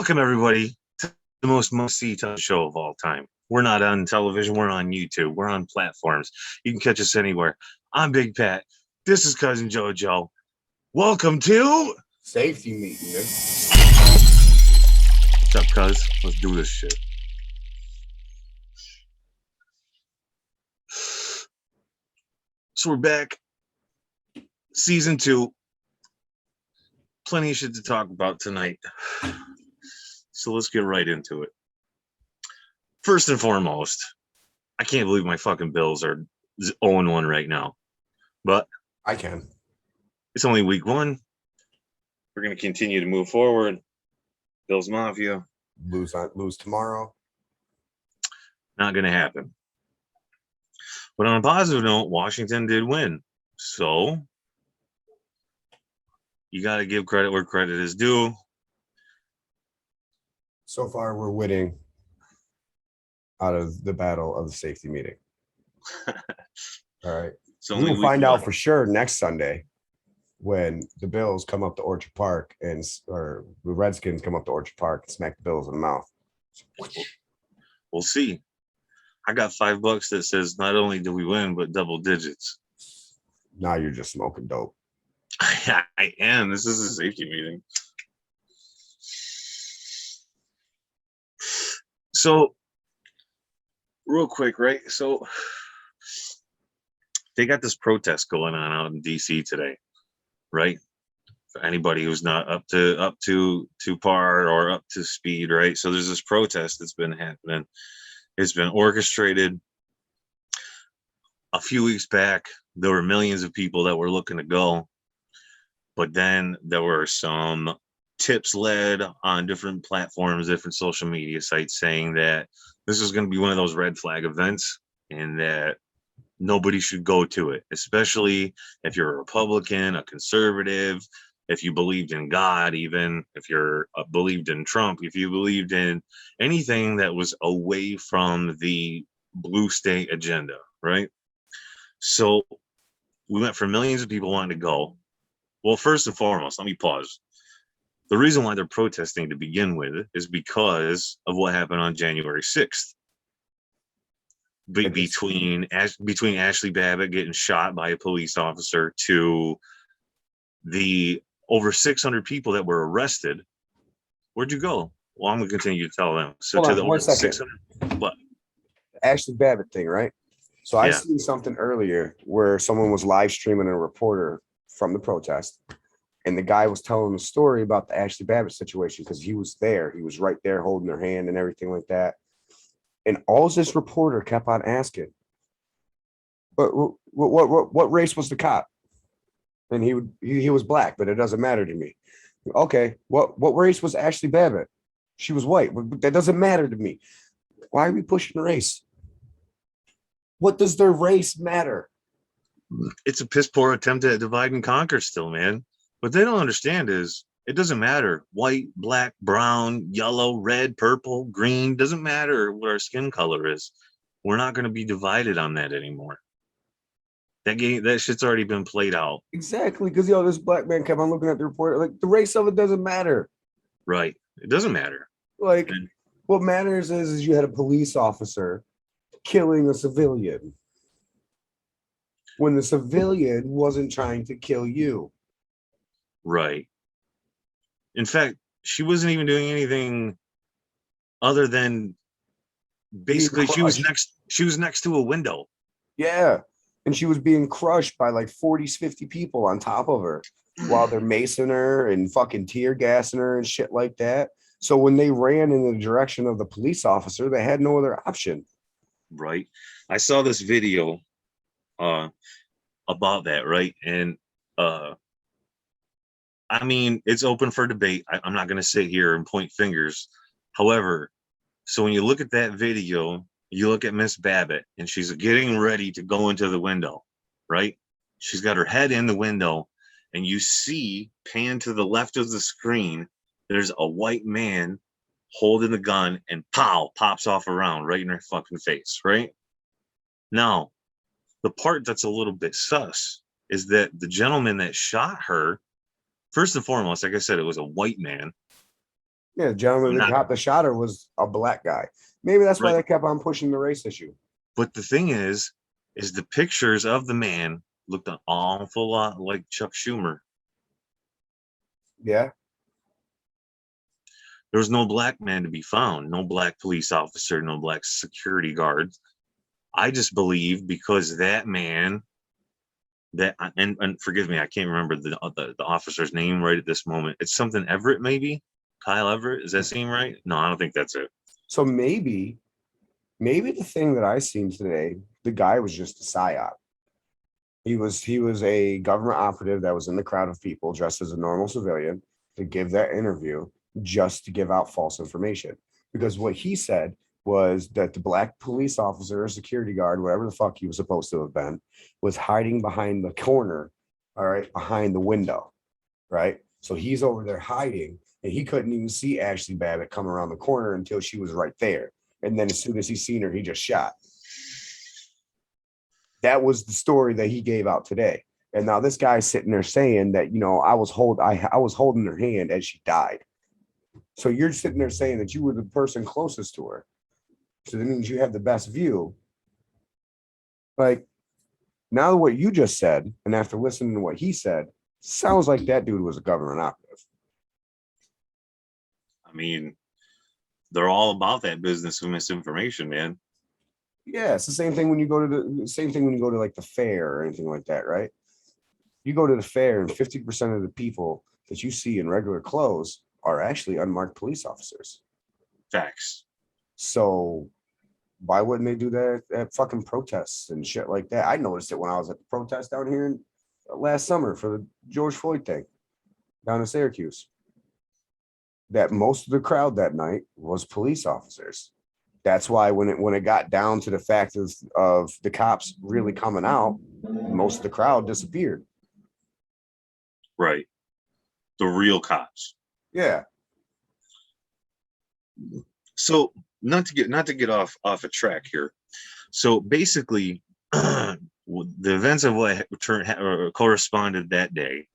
Welcome, everybody, to the most must-see show of all time. We're not on television. We're on YouTube. We're on platforms. You can catch us anywhere. I'm Big Pat. This is Cousin JoJo. Welcome to Safety Meeting. What's up, cuz? Let's do this shit. So we're back. Season 2. Plenty of shit to talk about tonight. So let's get right into it. First and foremost, I can't believe my fucking Bills are 0-1 right now. But I can. It's only week 1. We're going to continue to move forward. Bills Mafia. Lose tomorrow. Not going to happen. But on a positive note, Washington did win. So you got to give credit where credit is due. So far, we're winning out of the battle of the safety meeting. All right. So we'll find out for sure next Sunday when the Bills come up to Orchard Park or the Redskins come up to Orchard Park and smack the Bills in the mouth. We'll see. I got $5 that says not only do we win, but double digits. Now you're just smoking dope. I am. This is a safety meeting. So, real quick, right? So, they got this protest going on out in D.C. today, right? For anybody who's not up to par or up to speed, right? So there's this protest that's been happening. It's been orchestrated. A few weeks back, there were millions of people that were looking to go, but then there were some tips led on different platforms, different social media sites saying that this is going to be one of those red flag events and that nobody should go to it, especially if you're a Republican, a conservative, if you believed in God, even if you're believed in Trump, if you believed in anything that was away from the blue state agenda, right? So we went for millions of people wanting to go. Well, first and foremost, let me pause. The reason why they're protesting to begin with is because of what happened on January 6th. Between Ashley Babbitt getting shot by a police officer to the over 600 people that were arrested. Where'd you go? Well, I'm going to continue to tell them. So hold to on, the over 600. What? Ashley Babbitt thing, right? So I seen something earlier where someone was live streaming a reporter from the protest. And the guy was telling a story about the Ashley Babbitt situation because he was there. He was right there holding her hand and everything like that. And all this reporter kept on asking, but what race was the cop? And he was black, but it doesn't matter to me. Okay, what race was Ashley Babbitt? She was white, but that doesn't matter to me. Why are we pushing race? What does their race matter? It's a piss poor attempt at divide and conquer still, man. What they don't understand is it doesn't matter. White, black, brown, yellow, red, purple, green. Doesn't matter what our skin color is. We're not going to be divided on that anymore. That shit's already been played out. Exactly, because this black man kept on looking at the report. Like, the race of it doesn't matter. Right. It doesn't matter. Like, what matters is you had a police officer killing a civilian when the civilian wasn't trying to kill you. Right. In fact, she wasn't even doing anything other than basically she was next to a window. Yeah. And she was being crushed by like 40, 50 people on top of her while they're macing her and fucking tear gassing her and shit like that. So when they ran in the direction of the police officer, they had no other option. Right. I saw this video about that, right? And I mean, it's open for debate. I'm not going to sit here and point fingers. However, so when you look at that video, you look at Miss Babbitt and she's getting ready to go into the window, right? She's got her head in the window and you see pan to the left of the screen. There's a white man holding the gun and pow, pops off around right in her fucking face, right? Now, the part that's a little bit sus is that the gentleman that shot her, first and foremost, like I said, it was a white man. Yeah, the gentleman that Not, got the shot her was a black guy. Maybe that's why right. they kept on pushing the race issue. But the thing is the pictures of the man looked an awful lot like Chuck Schumer. Yeah. There was no black man to be found, no black police officer, no black security guard. I just believe because that man, that and forgive me, I can't remember the officer's name right at this moment. It's something Everett, maybe Kyle Everett. Does that seem right? No, I don't think that's it. So maybe the thing that I seen today, the guy was just a psyop. He was a government operative that was in the crowd of people dressed as a normal civilian to give that interview just to give out false information. Because what he said was that the black police officer or security guard, whatever the fuck he was supposed to have been, was hiding behind the corner, all right, behind the window, right? So he's over there hiding, and he couldn't even see Ashley Babbitt come around the corner until she was right there. And then as soon as he seen her, he just shot. That was the story that he gave out today. And now this guy's sitting there saying that, I was holding her hand as she died. So you're sitting there saying that you were the person closest to her. So that means you have the best view. Like, now what you just said, and after listening to what he said, sounds like that dude was a government operative. I mean, they're all about that business of misinformation, man. Yeah, it's the same thing when you go to like the fair or anything like that, right? You go to the fair and 50% of the people that you see in regular clothes are actually unmarked police officers. Facts. So why wouldn't they do that at fucking protests and shit like that? I noticed it when I was at the protest down here last summer for the George Floyd thing down in Syracuse. That most of the crowd that night was police officers. That's why when it got down to the fact of the cops really coming out, most of the crowd disappeared. Right. The real cops. Yeah. So not to get off a track here. So basically, the events of what corresponded that day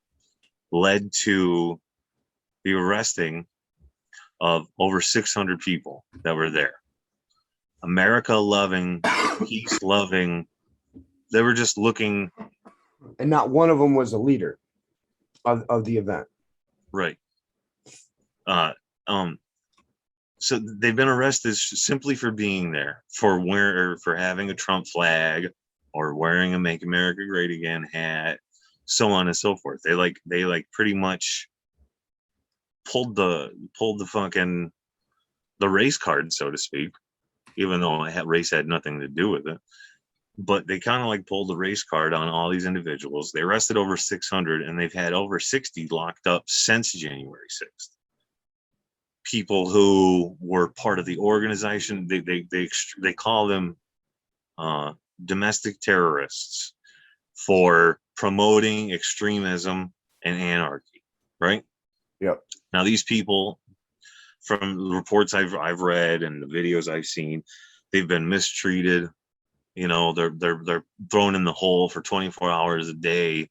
led to the arresting of over 600 people that were there. America loving, peace loving. They were just looking. And not one of them was a leader of the event. Right. So they've been arrested simply for being there, for having a Trump flag or wearing a Make America Great Again hat, so on and so forth. They pretty much pulled the fucking the race card, so to speak, even though race had nothing to do with it. But they kind of like pulled the race card on all these individuals. They arrested over 600, and they've had over 60 locked up since January 6th. People who were part of the organization, they call them domestic terrorists for promoting extremism and anarchy, right? Yep. Now these people, from the reports I've read and the videos I've seen, they've been mistreated. They're thrown in the hole for 24 hours a day,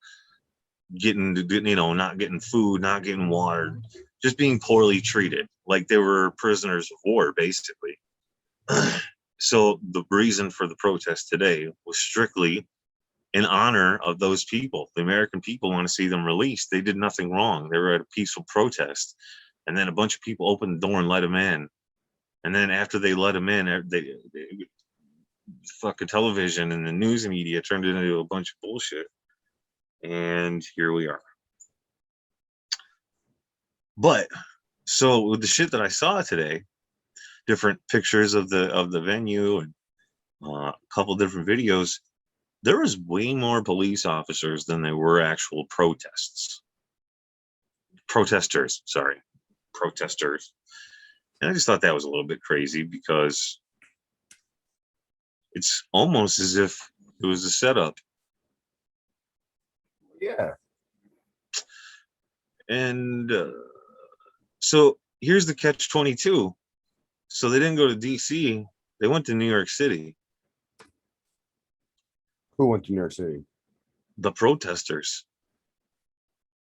not getting food, not getting water, just being poorly treated, like they were prisoners of war, basically. So the reason for the protest today was strictly in honor of those people. The American people want to see them released. They did nothing wrong. They were at a peaceful protest. And then a bunch of people opened the door and let them in. And then after they let them in, they fucking television and the news media turned it into a bunch of bullshit. And here we are. But so with the shit that I saw today, different pictures of the venue and a couple different videos, there was way more police officers than there were actual protesters. And I just thought that was a little bit crazy because it's almost as if it was a setup. Yeah. And so here's the catch-22. So they didn't go to DC, they went to New York City. Who went to New York City? The protesters.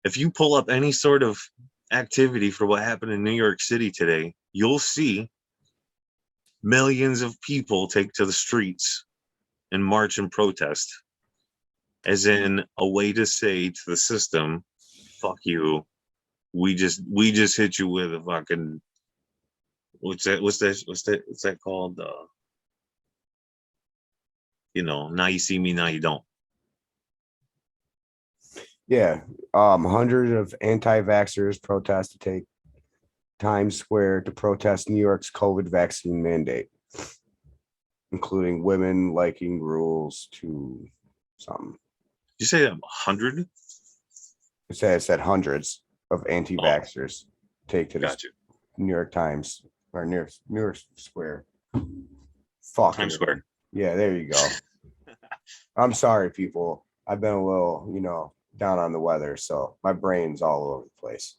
If you pull up any sort of activity for what happened in New York City today, you'll see millions of people take to the streets and march and protest, as in a way to say to the system, fuck you. We just hit you with a fucking what's that called? Now you see me, now you don't. Yeah. Hundreds of anti-vaxxers protest to take Times Square to protest New York's COVID vaccine mandate, including women liking rules to something. You say 100? It said hundreds of anti-vaxxers take to the New York Times or New York Square. Fuck Times Square. Yeah, there you go. I'm sorry, people. I've been a little, down on the weather, so my brain's all over the place.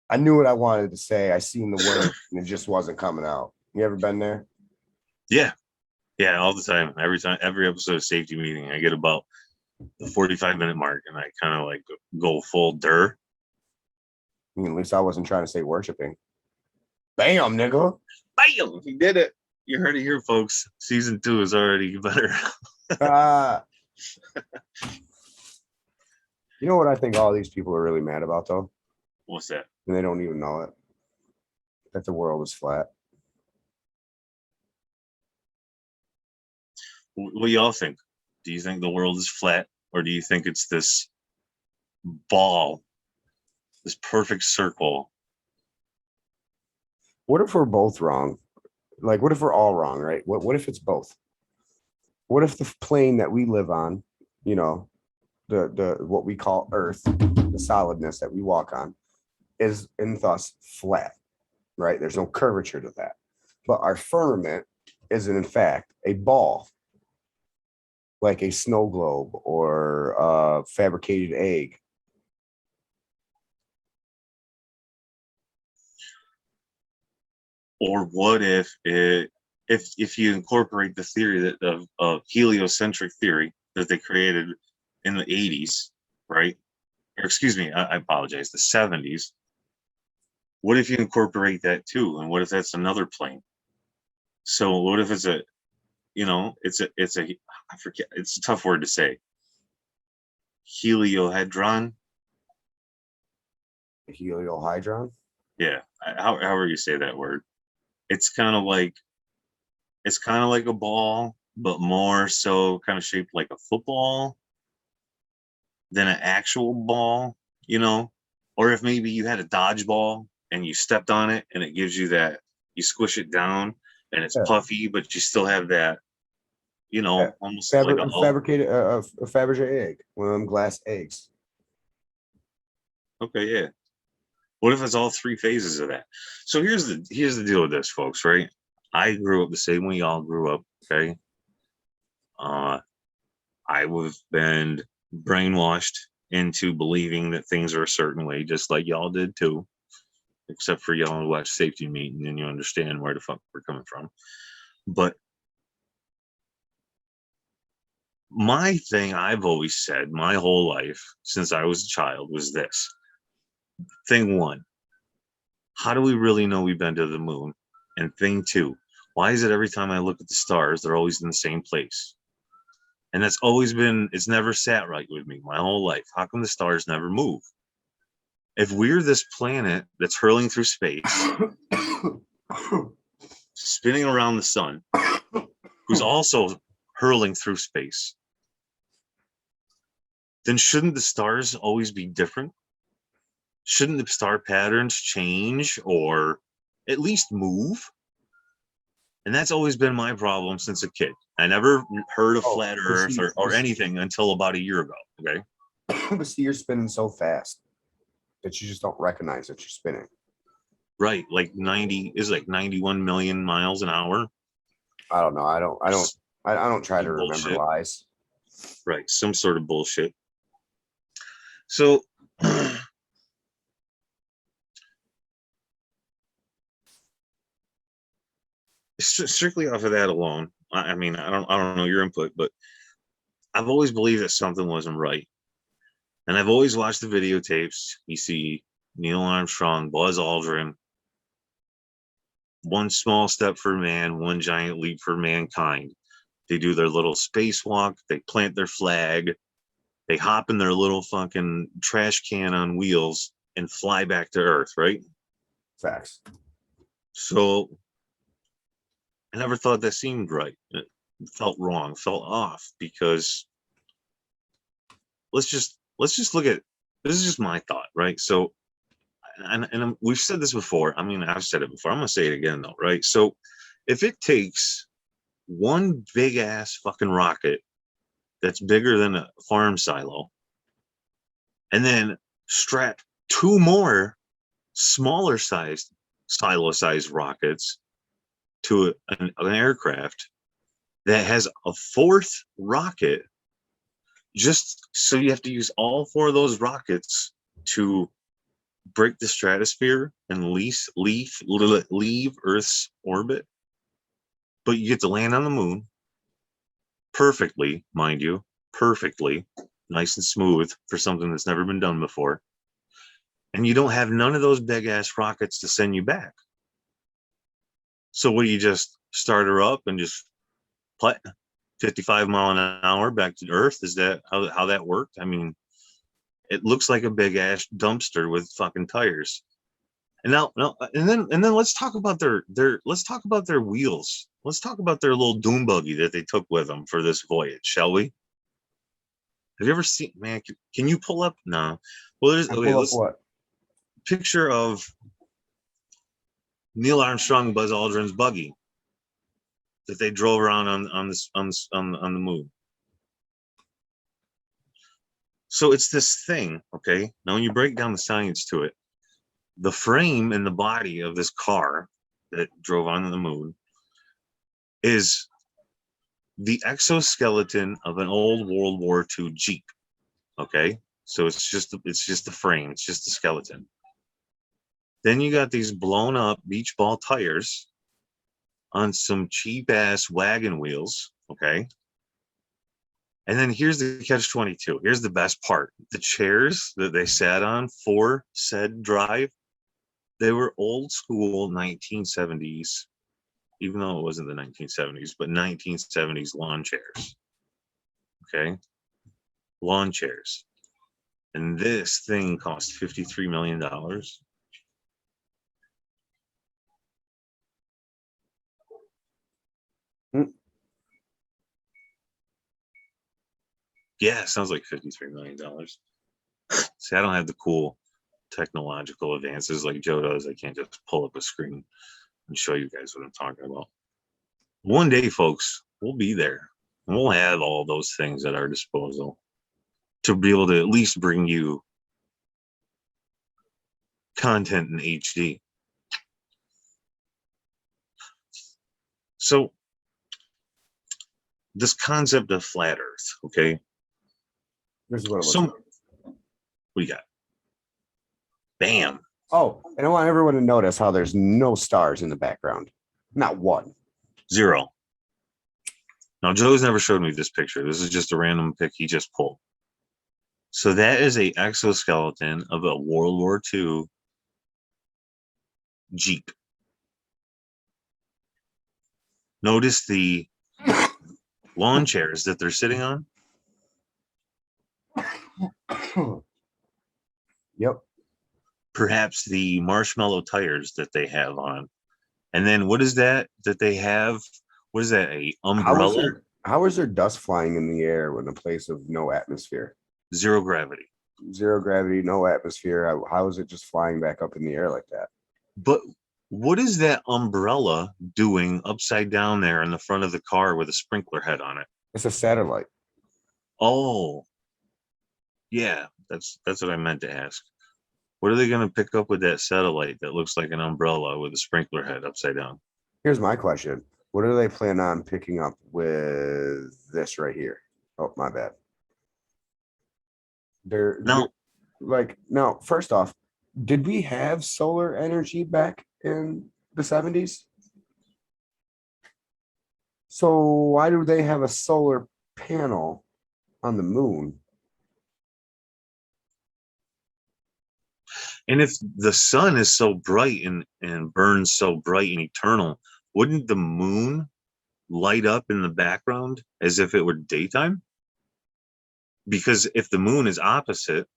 I knew what I wanted to say. I seen the word and it just wasn't coming out. You ever been there? Yeah, all the time. Every episode of Safety Meeting, I get about the 45-minute mark, and I kind of like go full dir. I mean, at least I wasn't trying to say worshiping. Bam, nigga. Bam! He did it. You heard it here, folks. Season 2 is already better. You know what I think all these people are really mad about, though? What's that? And they don't even know it. That the world is flat. What do y'all think? Do you think the world is flat, or do you think it's this ball, this perfect circle? What if we're both wrong? Like, what if we're all wrong, right? What if it's both? What if the plane that we live on, the what we call Earth, the solidness that we walk on, is and thus flat, right? There's no curvature to that. But our firmament is in fact a ball, like a snow globe or a fabricated egg. Or what if if you incorporate the theory of heliocentric theory that they created in the 80s, right? Or excuse me, I apologize, the 70s. What if you incorporate that too? And what if that's another plane? So what if it's I forget, it's a tough word to say. Heliohedron? Heliohydron? Yeah, however you say that word. It's kind of like a ball, but more so kind of shaped like a football than an actual ball, or if maybe you had a dodgeball and you stepped on it and it gives you that, you squish it down and it's puffy, but you still have that, almost like a fabricated a Fabergé egg, one of them glass eggs. Okay, yeah. What if it's all three phases of that? So here's the deal with this, folks, right? I grew up the same way y'all grew up, okay? I was been brainwashed into believing that things are a certain way, just like y'all did too. Except for y'all watch Safety Meeting and you understand where the fuck we're coming from. But my thing I've always said my whole life since I was a child was this. Thing one, how do we really know we've been to the moon? And thing two, why is it every time I look at the stars, they're always in the same place? And that's always been, it's never sat right with me my whole life. How come the stars never move? If we're this planet that's hurling through space, spinning around the sun, who's also hurling through space, then shouldn't the stars always be different? Shouldn't the star patterns change or at least move? And that's always been my problem since a kid. I never heard of flat Earth or anything until about a year ago. Okay. But see, you're spinning so fast that you just don't recognize that you're spinning. Right. Like 91 million miles an hour. I don't know. I don't try to remember lies. Right. Some sort of bullshit. So strictly off of that alone, I mean, I don't know your input, but I've always believed that something wasn't right. And I've always watched the videotapes. You see Neil Armstrong, Buzz Aldrin. One small step for man, one giant leap for mankind. They do their little spacewalk. They plant their flag. They hop in their little fucking trash can on wheels and fly back to Earth, right? Facts. So I never thought that seemed right. It felt wrong, felt off, because let's just look at, this is just my thought, right? So and we've said this before. I mean, I've said it before. I'm gonna say it again though, right? So if it takes one big ass fucking rocket that's bigger than a farm silo, and then strap two more smaller sized silo sized rockets to an aircraft that has a fourth rocket, just so you have to use all four of those rockets to break the stratosphere and leave Earth's orbit, but you get to land on the moon perfectly, mind you, perfectly, nice and smooth for something that's never been done before. And you don't have none of those big ass rockets to send you back. So what do you just start her up and just 55 mile an hour back to Earth? Is that how that worked? I mean, it looks like a big ass dumpster with fucking tires. And then let's talk about their wheels. Let's talk about their little doom buggy that they took with them for this voyage, shall we? Have you ever seen, man? Can you pull up? No. Well, there's okay. Let's what? Picture of Neil Armstrong, Buzz Aldrin's buggy that they drove around on the moon. So it's this thing, okay? Now, when you break down the science to it, the frame and the body of this car that drove on the moon is the exoskeleton of an old World War II Jeep. Okay, so it's just the frame, it's just the skeleton. Then you got these blown up beach ball tires on some cheap ass wagon wheels. Okay, and then here's the catch-22. Here's the best part: the chairs that they sat on for said drive, they were old school 1970s, even though it wasn't the 1970s, but 1970s lawn chairs. Okay, lawn chairs. And this thing cost $53 million. Yeah, sounds like $53 million. See, I don't have the cool technological advances like Joe does. I can't just pull up a screen and show you guys what I'm talking about. One day, folks, we'll be there. And we'll have all those things at our disposal to be able to at least bring you content in HD. So this concept of flat Earth, okay? This is what it looks So, like. what do you got? Bam. Oh, and I want everyone to notice how there's no stars in the background. Not one. Zero. Now, Joe's never showed me this picture. This is just a random pic he just pulled. So that is a exoskeleton of a World War II Jeep. Notice the lawn chairs that they're sitting on. Yep. Perhaps the marshmallow tires that they have on. And then what is that they have? What is that, a umbrella? How is there dust flying in the air in a place of no atmosphere? Zero gravity. Zero gravity, no atmosphere. How is it just flying back up in the air like that? But what is that umbrella doing upside down there in the front of the car with a sprinkler head on it? It's a satellite. Oh, yeah, that's what I meant to ask. What are they going to pick up with that satellite that looks like an umbrella with a sprinkler head upside down? Here's my question. What do they plan on picking up with this right here? Oh, my bad. No, first off, did we have solar energy back in the 70s? So why do they have a solar panel on the moon? And if the sun is so bright and burns so bright and eternal, wouldn't the moon light up in the background as if it were daytime? Because if the moon is opposite,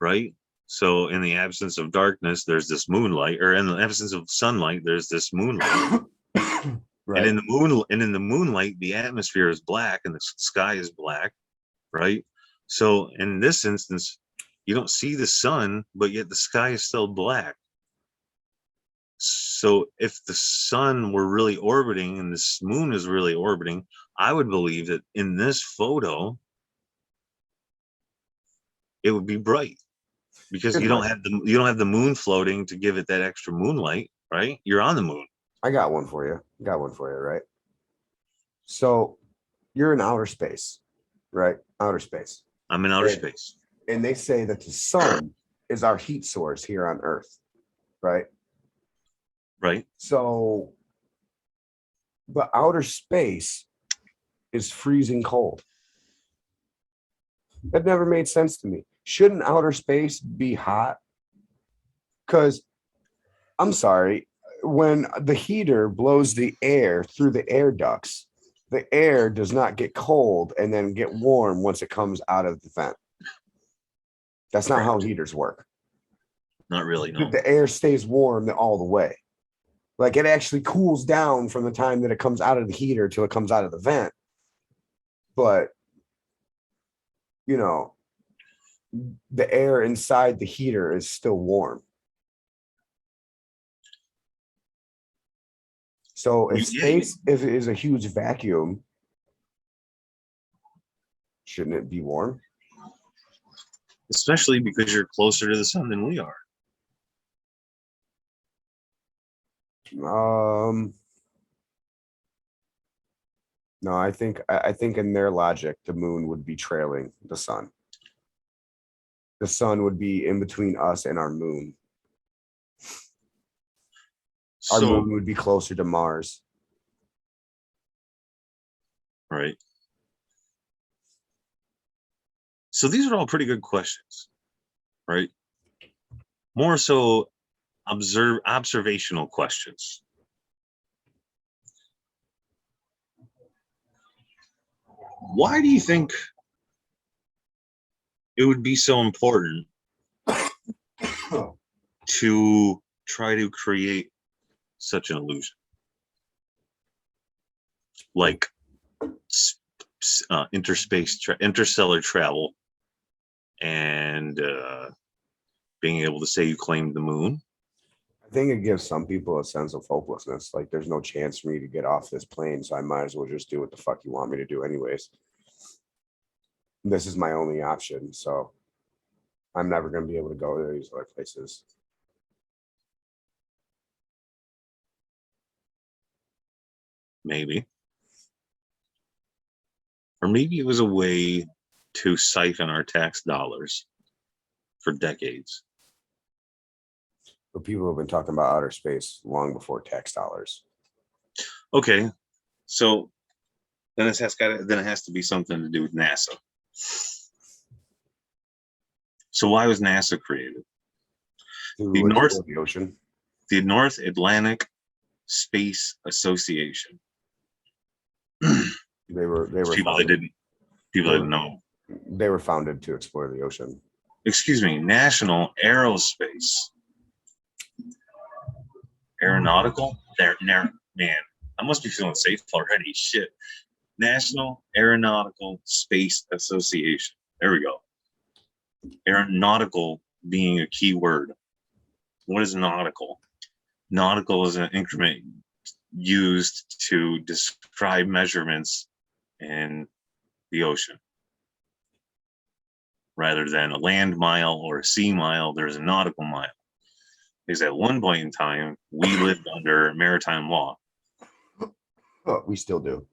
right? So in the absence of darkness, there's this moonlight, or in the absence of sunlight, there's this moonlight. Right. And in the moonlight, the atmosphere is black and the sky is black, right? So in this instance, you don't see the sun, but yet the sky is still black. So if the sun were really orbiting and this moon is really orbiting, I would believe that in this photo, it would be bright because you don't have the moon floating to give it that extra moonlight, right? You're on the moon. I got one for you. Right? So you're in outer space, right? Outer space. I'm in outer space. And they say that the sun is our heat source here on Earth, right? Right. So, but outer space is freezing cold. That never made sense to me. Shouldn't outer space be hot? Because I'm sorry, when the heater blows the air through the air ducts, the air does not get cold and then get warm once it comes out of the vent. That's not how heaters work. Not really, no. The air stays warm all the way. Like it actually cools down from the time that it comes out of the heater till it comes out of the vent. But, you know, the air inside the heater is still warm. So if space if it is a huge vacuum, shouldn't it be warm? Especially because you're closer to the sun than we are. No, I think in their logic, the moon would be trailing the sun. The sun would be in between us and our moon. Our moon would be closer to Mars. Right. So these are all pretty good questions, right? More so observational questions. Why do you think it would be so important to try to create such an illusion? Like interstellar travel and being able to say you claimed the moon. I think it gives some people a sense of hopelessness. Like there's no chance for me to get off this plane, so I might as well just do what the fuck you want me to do anyways. This is my only option, so I'm never going to be able to go to these other places. Maybe. Or maybe it was a way to siphon our tax dollars for decades. But people have been talking about outer space long before tax dollars. Okay, so then it has to be something to do with NASA. So why was NASA created? The ocean. The North Atlantic Space Association. They were people that didn't know. They were founded to explore the ocean. Excuse me, National Aerospace. Aeronautical? Man, I must be feeling safe already. Shit. National Aeronautical Space Association. There we go. Aeronautical being a key word. What is nautical? Nautical is an increment used to describe measurements in the ocean. Rather than a land mile or a sea mile, there's a nautical mile. Because at one point in time, we lived under maritime law. Oh, we still do.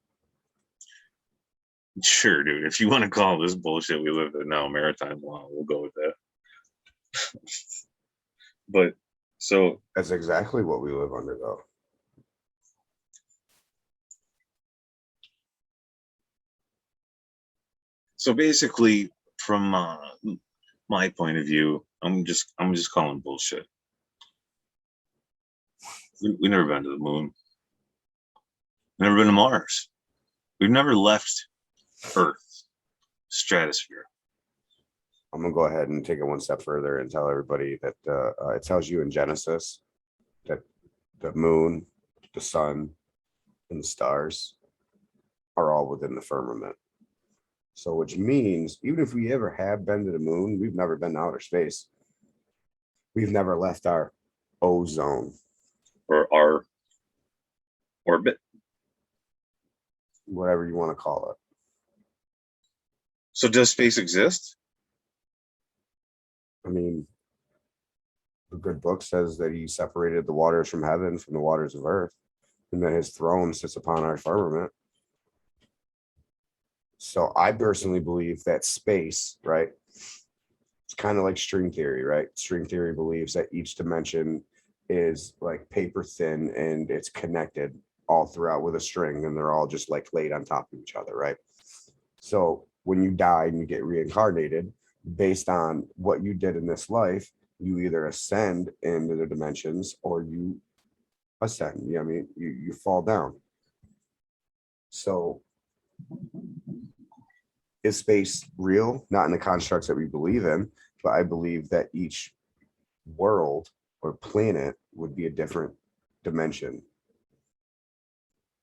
Sure, dude. If you want to call this bullshit we live in now maritime law, we'll go with that. But so that's exactly what we live under, though. So basically, from my point of view, I'm just calling bullshit. We never been to the moon. Never been to Mars. We've never left Earth stratosphere. I'm gonna go ahead and take it one step further and tell everybody that it tells you in Genesis that the moon, the sun, and the stars are all within the firmament. So, which means even if we ever have been to the moon, we've never been to outer space. We've never left our ozone Or our orbit. whatever you want to call it. So does space exist? I mean, the good book says that he separated the waters from heaven from the waters of earth, and that his throne sits upon our firmament. So I personally believe that space, right? It's kind of like string theory, right? String theory believes that each dimension is like paper thin and it's connected all throughout with a string, and they're all just like laid on top of each other, right? So when you die and you get reincarnated, based on what you did in this life, you either ascend into the dimensions or you ascend. I mean, you fall down. So is space real? Not in the constructs that we believe in, but I believe that each world or planet would be a different dimension,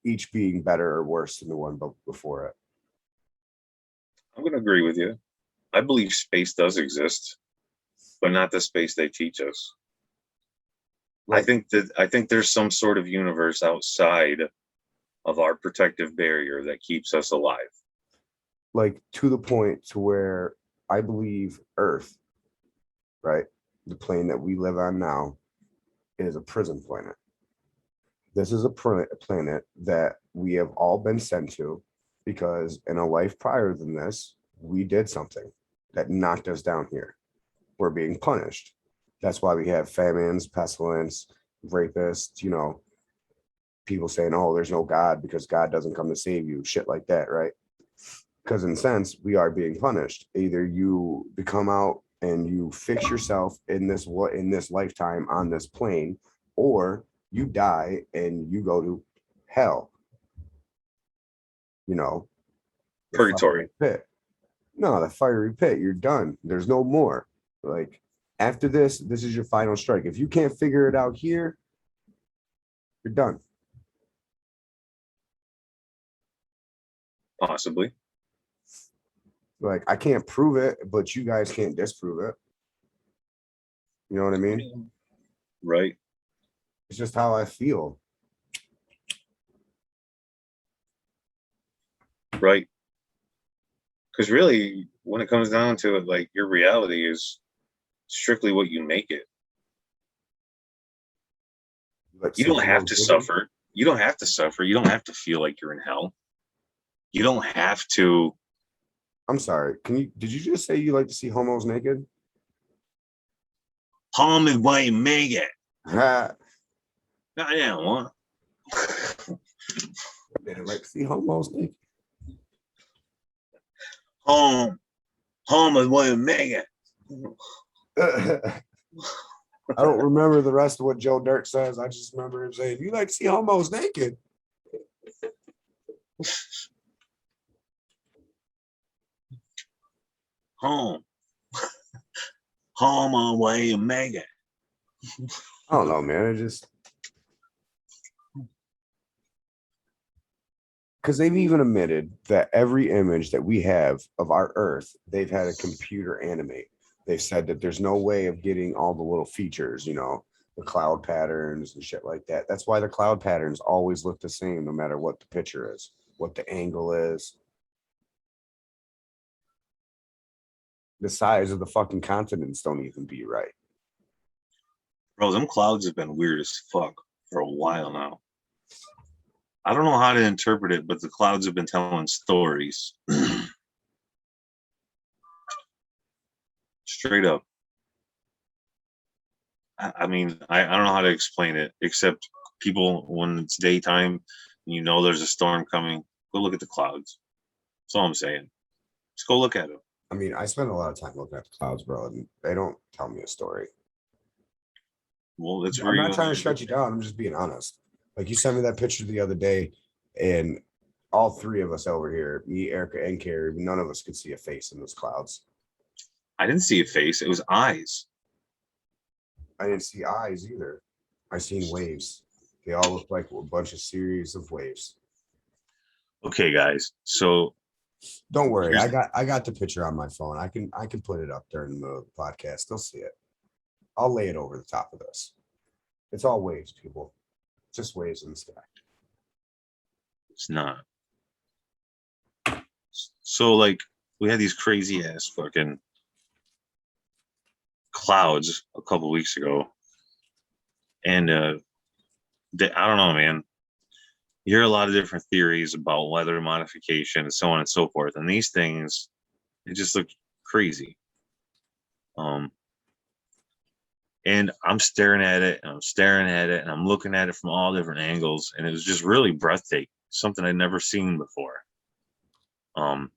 each being better or worse than the one before it. I'm going to agree with you. I believe space does exist, but not the space they teach us. Like, I think there's some sort of universe outside of our protective barrier that keeps us alive. like to the point to where I believe Earth, right, the plane that we live on now, is a prison planet. This is a planet that we have all been sent to because in a life prior than this, we did something that knocked us down here. We're being punished. That's why we have famines, pestilence, rapists, people saying, oh, there's no God because God doesn't come to save you, shit like that, right? Because in a sense, we are being punished. Either you become out and you fix yourself in this lifetime on this plane, or you die and you go to hell. The Purgatory. pit. No, the fiery pit. You're done. There's no more. Like after this is your final strike. If you can't figure it out here, you're done. Possibly. Like I can't prove it, but you guys can't disprove it. You know what I mean? Right. It's just how I feel. Right. Because really, when it comes down to it, like your reality is strictly what you make it. Like, You don't have to suffer. You don't have to suffer. You don't have to feel like you're in hell. You don't have to. I'm sorry. Did you just say you like to see homos naked? Home is why you make it. Ha. I don't want. I like to see homos naked. Home is why you make it. I don't remember the rest of what Joe Dirt says. I just remember him saying, you like to see homos naked. Home on way you make it. I don't know, man. It just because they've even admitted that every image that we have of our Earth, they've had a computer animate. They've said that there's no way of getting all the little features, the cloud patterns and shit like that. That's why the cloud patterns always look the same, no matter what the picture is, what the angle is. The size of the fucking continents don't even be right. Bro, them clouds have been weird as fuck for a while now. I don't know how to interpret it, but the clouds have been telling stories. Straight up. I mean, I don't know how to explain it, except people, when it's daytime, there's a storm coming, go look at the clouds. That's all I'm saying. Just go look at them. I mean, I spend a lot of time looking at the clouds, bro, and they don't tell me a story. Well, that's I'm where not you trying to shut you down. I'm just being honest. Like you sent me that picture the other day, and all three of us over here, me, Erica, and Carrie, none of us could see a face in those clouds. I didn't see a face. It was eyes. I didn't see eyes either. I seen waves. They all look like a bunch of series of waves. Okay, guys. So Don't worry, here's I got the picture on my phone. I can put it up during the middle of the podcast. They'll see it. I'll lay it over the top of this. It's all waves, people. Just waves in the sky. it's not. So like we had these crazy ass fucking clouds a couple weeks ago, and I don't know, man. You hear a lot of different theories about weather modification and so on and so forth, and these things, it just look crazy. Um, and I'm staring at it, and I'm staring at it, and I'm looking at it from all different angles, and it was just really breathtaking, something I'd never seen before. Um,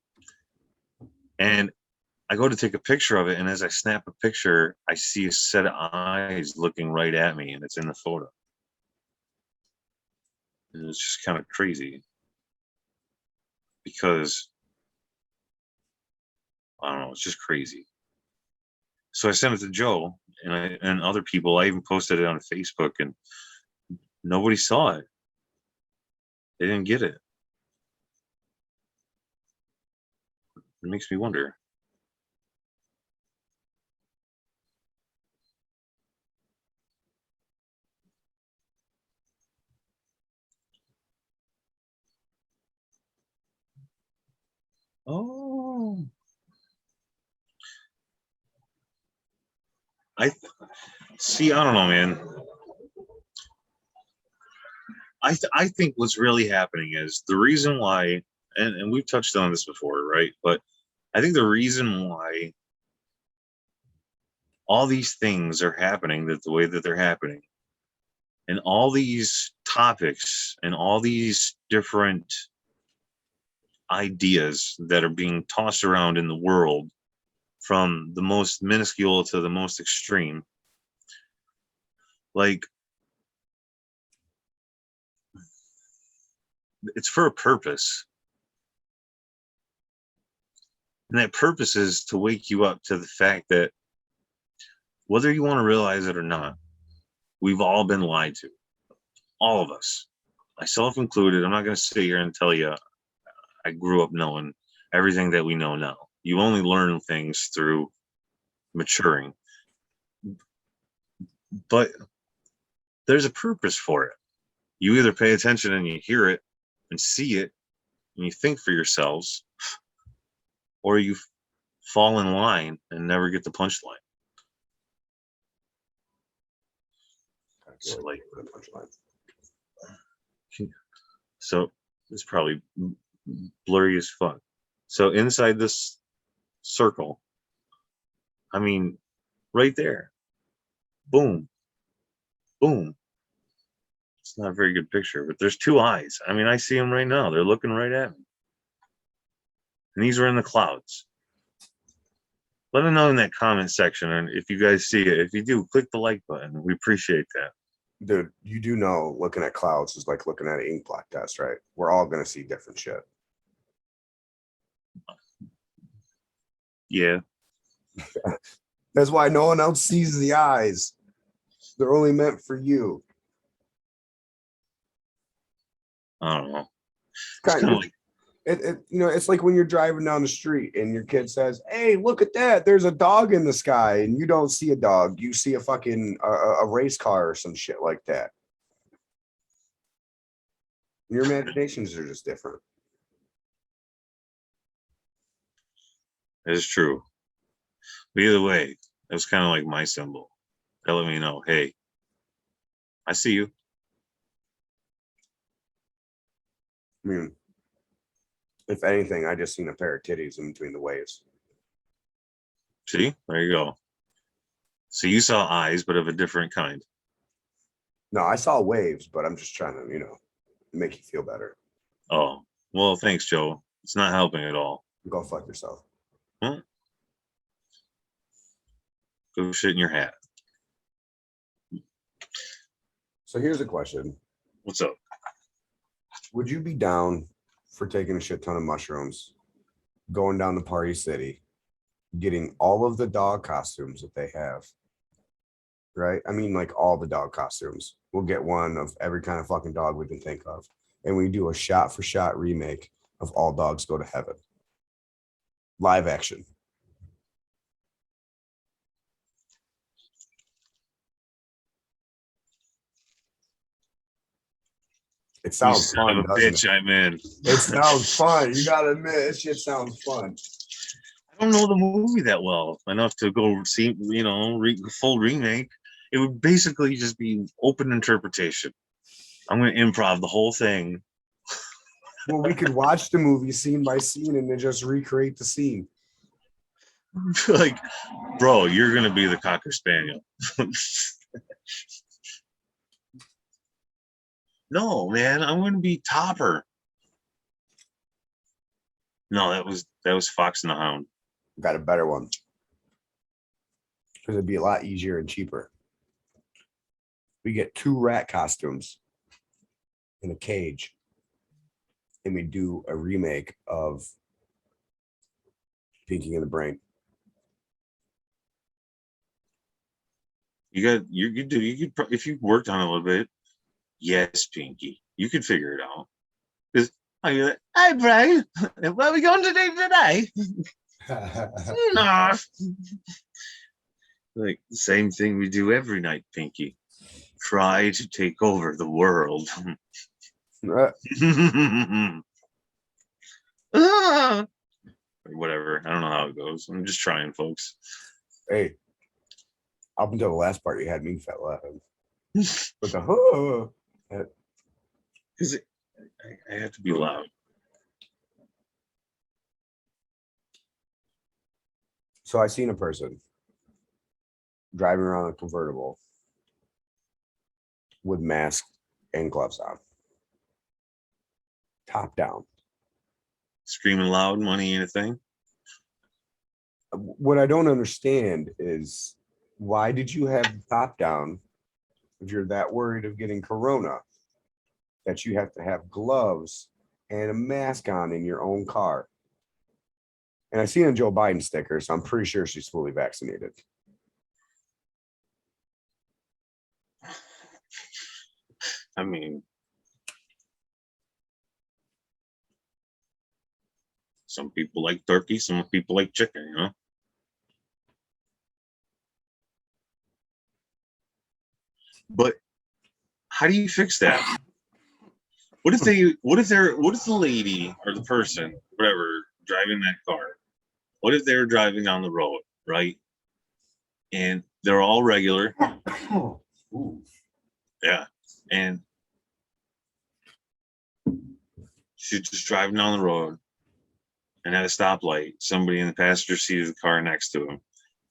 and I go to take a picture of it, and as I snap a picture, I see a set of eyes looking right at me, and it's in the photo. And it's just kind of crazy because I don't know, it's just crazy. So I sent it to Joe and other people. I even posted it on Facebook, and nobody saw it. They didn't get it. It makes me wonder. Oh, I see. I don't know, man. I think what's really happening is the reason why, and we've touched on this before, right? But I think the reason why all these things are happening that the way that they're happening, and all these topics and all these different ideas that are being tossed around in the world, from the most minuscule to the most extreme, like it's for a purpose. And that purpose is to wake you up to the fact that whether you want to realize it or not, we've all been lied to. All of us, myself included. I'm not going to sit here and tell you I grew up knowing everything that we know now. You only learn things through maturing. But there's a purpose for it. You either pay attention and you hear it and see it and you think for yourselves, or you fall in line and never get the punchline. So like, so it's probably blurry as fuck. So inside this circle, I mean, right there, boom, boom. It's not a very good picture, but there's two eyes. I mean, I see them right now. They're looking right at me. And these are in the clouds. Let me know in that comment section, and if you guys see it. If you do, click the like button. We appreciate that. Dude, you do know looking at clouds is like looking at an ink blot test, right? We're all gonna see different shit. Yeah. That's why no one else sees the eyes. They're only meant for you. I don't know. It's Kind kind of of like, you know, it's like when you're driving down the street and your kid says, "Hey, look at that! There's a dog in the sky," and you don't see a dog. You see a fucking a race car or some shit like that. Your imaginations are just different. it's true. But either way, it was kind of like my symbol. Telling me, know, hey, I see you. I mean, if anything, I just seen a pair of titties in between the waves. See, there you go. So you saw eyes, but of a different kind. No, I saw waves, but I'm just trying to, you know, make you feel better. Oh, well, thanks, Joe. It's not helping at all. Go fuck yourself. Huh? Go shit in your hat. So here's a question. What's up? Would you be down for taking a shit ton of mushrooms, going down to Party City, getting all of the dog costumes that they have? Right? I mean, like all the dog costumes. We'll get one of every kind of fucking dog we can think of. And we do a shot for shot remake of All Dogs Go to Heaven. Live action. It You sounds son fun, of a doesn't bitch, it? I'm in. It sounds fun. You gotta admit, this shit sounds fun. I don't know the movie that well enough to go see, full remake. It would basically just be open interpretation. I'm going to improv the whole thing. Well, we could watch the movie scene by scene and then just recreate the scene. Like, bro, you're going to be the Cocker Spaniel. No, man, I'm going to be Topper. No, that was Fox and the Hound. Got a better one. Because it'd be a lot easier and cheaper. We get 2 rat costumes in a cage. And we do a remake of Pinky and the Brain. You could if you worked on it a little bit. Yes, Pinky, you could figure it out. Because I'd be like, "Hi, Brian, where are we going today?" No. Like the same thing we do every night, Pinky. Try to take over the world. Or whatever. I don't know how it goes. I'm just trying, folks. Hey, up until the last part, you had me fat laughing. But the Because I have to be loud. So I seen a person driving around a convertible with mask and gloves on, top down. Screaming loud, money ain't a thing. What I don't understand is why did you have the top down if you're that worried of getting corona that you have to have gloves and a mask on in your own car? And I seen a Joe Biden sticker, so I'm pretty sure she's fully vaccinated. I mean, some people like turkey, some people like chicken, you know? But how do you fix that? What if the lady or the person, whatever, driving that car, what if they're driving down the road, right? And they're all regular. Yeah. And she's just driving down the road, and at a stoplight, somebody in the passenger seat of the car next to him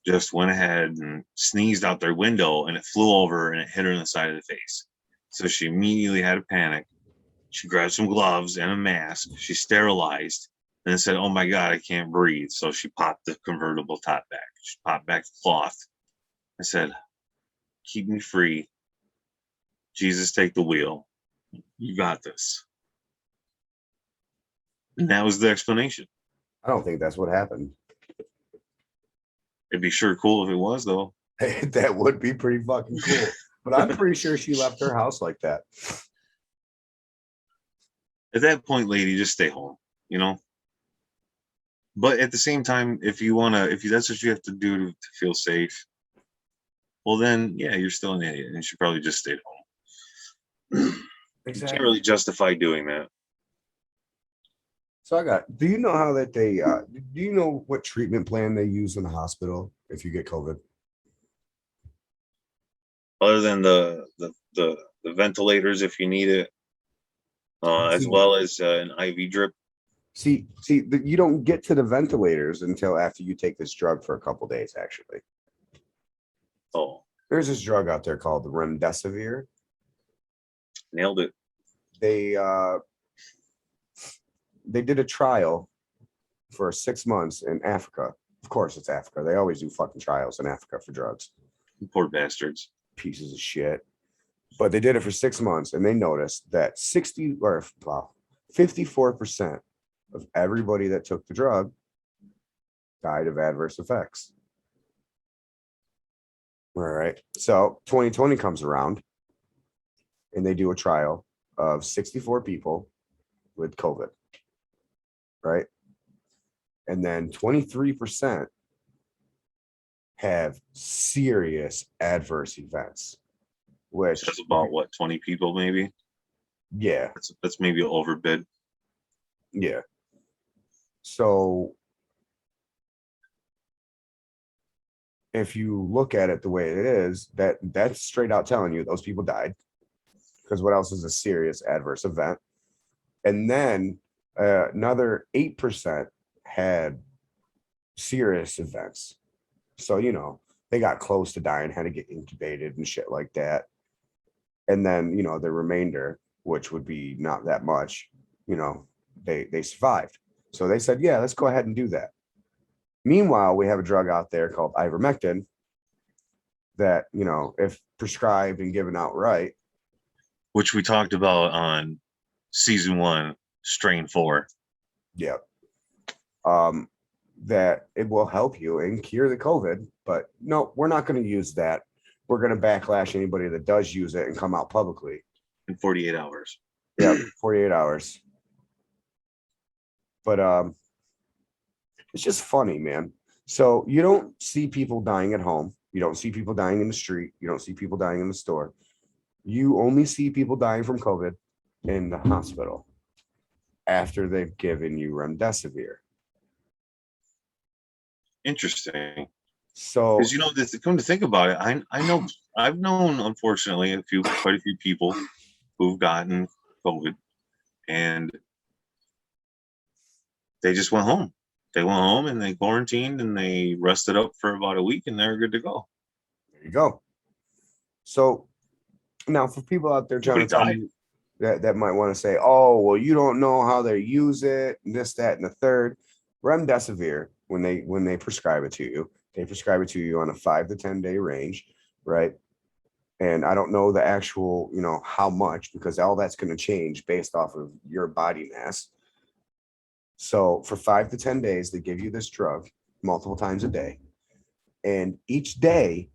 just went ahead and sneezed out their window, and it flew over and it hit her in the side of the face. So she immediately had a panic. She grabbed some gloves and a mask. She sterilized and then said, "Oh my God, I can't breathe." So she popped the convertible top back. She popped back the cloth. I said, "Keep me free. Jesus, take the wheel. You got this." And that was the explanation. I don't think that's what happened. It'd be sure cool if it was, though. That would be pretty fucking cool. But I'm pretty sure she left her house like that. At that point, lady, just stay home, you know? But at the same time, if that's what you have to do to feel safe, well, then, yeah, you're still an idiot and you should probably just stay home. Exactly. You can't really justify doing that. So do you know how that do you know what treatment plan they use in the hospital if you get COVID? Other than the ventilators, if you need it, as well as an IV drip. See, you don't get to the ventilators until after you take this drug for a couple days, actually. Oh. There's this drug out there called the remdesivir. Nailed it. They did a trial for 6 months in Africa Of course, it's Africa. They always do fucking trials in Africa for drugs. Poor bastards. Pieces of shit. But they did it for 6 months, and they noticed that 54% of everybody that took the drug died of adverse effects. All right. So 2020 comes around, and they do a trial of 64 people with COVID. Right. And then 23% have serious adverse events, which That's about what, 20 people maybe? Yeah. That's maybe overbid. Yeah. So if you look at it the way it is, that's straight out telling you those people died. Because what else is a serious adverse event? And then another 8% had serious events. So, they got close to dying, had to get intubated and shit like that. And then, the remainder, which would be not that much, they survived. So they said, yeah, let's go ahead and do that. Meanwhile, we have a drug out there called ivermectin that, if prescribed and given out right, which we talked about on season 1, strain 4. Yeah. That it will help you and cure the COVID, but no, we're not going to use that. We're going to backlash anybody that does use it and come out publicly in 48 hours. Yeah, 48 hours. But it's just funny, man. So you don't see people dying at home. You don't see people dying in the street. You don't see people dying in the store. You only see people dying from COVID in the hospital after they've given you remdesivir. Interesting. So, because come to think about it, I know I've known, unfortunately, quite a few people who've gotten COVID, and they just went home. They went home and they quarantined and they rested up for about a week, and they're good to go. There you go. So now, for people out there trying to tell me that might want to say, "Oh, well, you don't know how they use it, and this, that, and the third." Remdesivir, when they prescribe it to you, they prescribe it to you on a 5 to 10 day range, right? And I don't know the actual, how much, because all that's going to change based off of your body mass. So for 5 to 10 days, they give you this drug multiple times a day. And each day,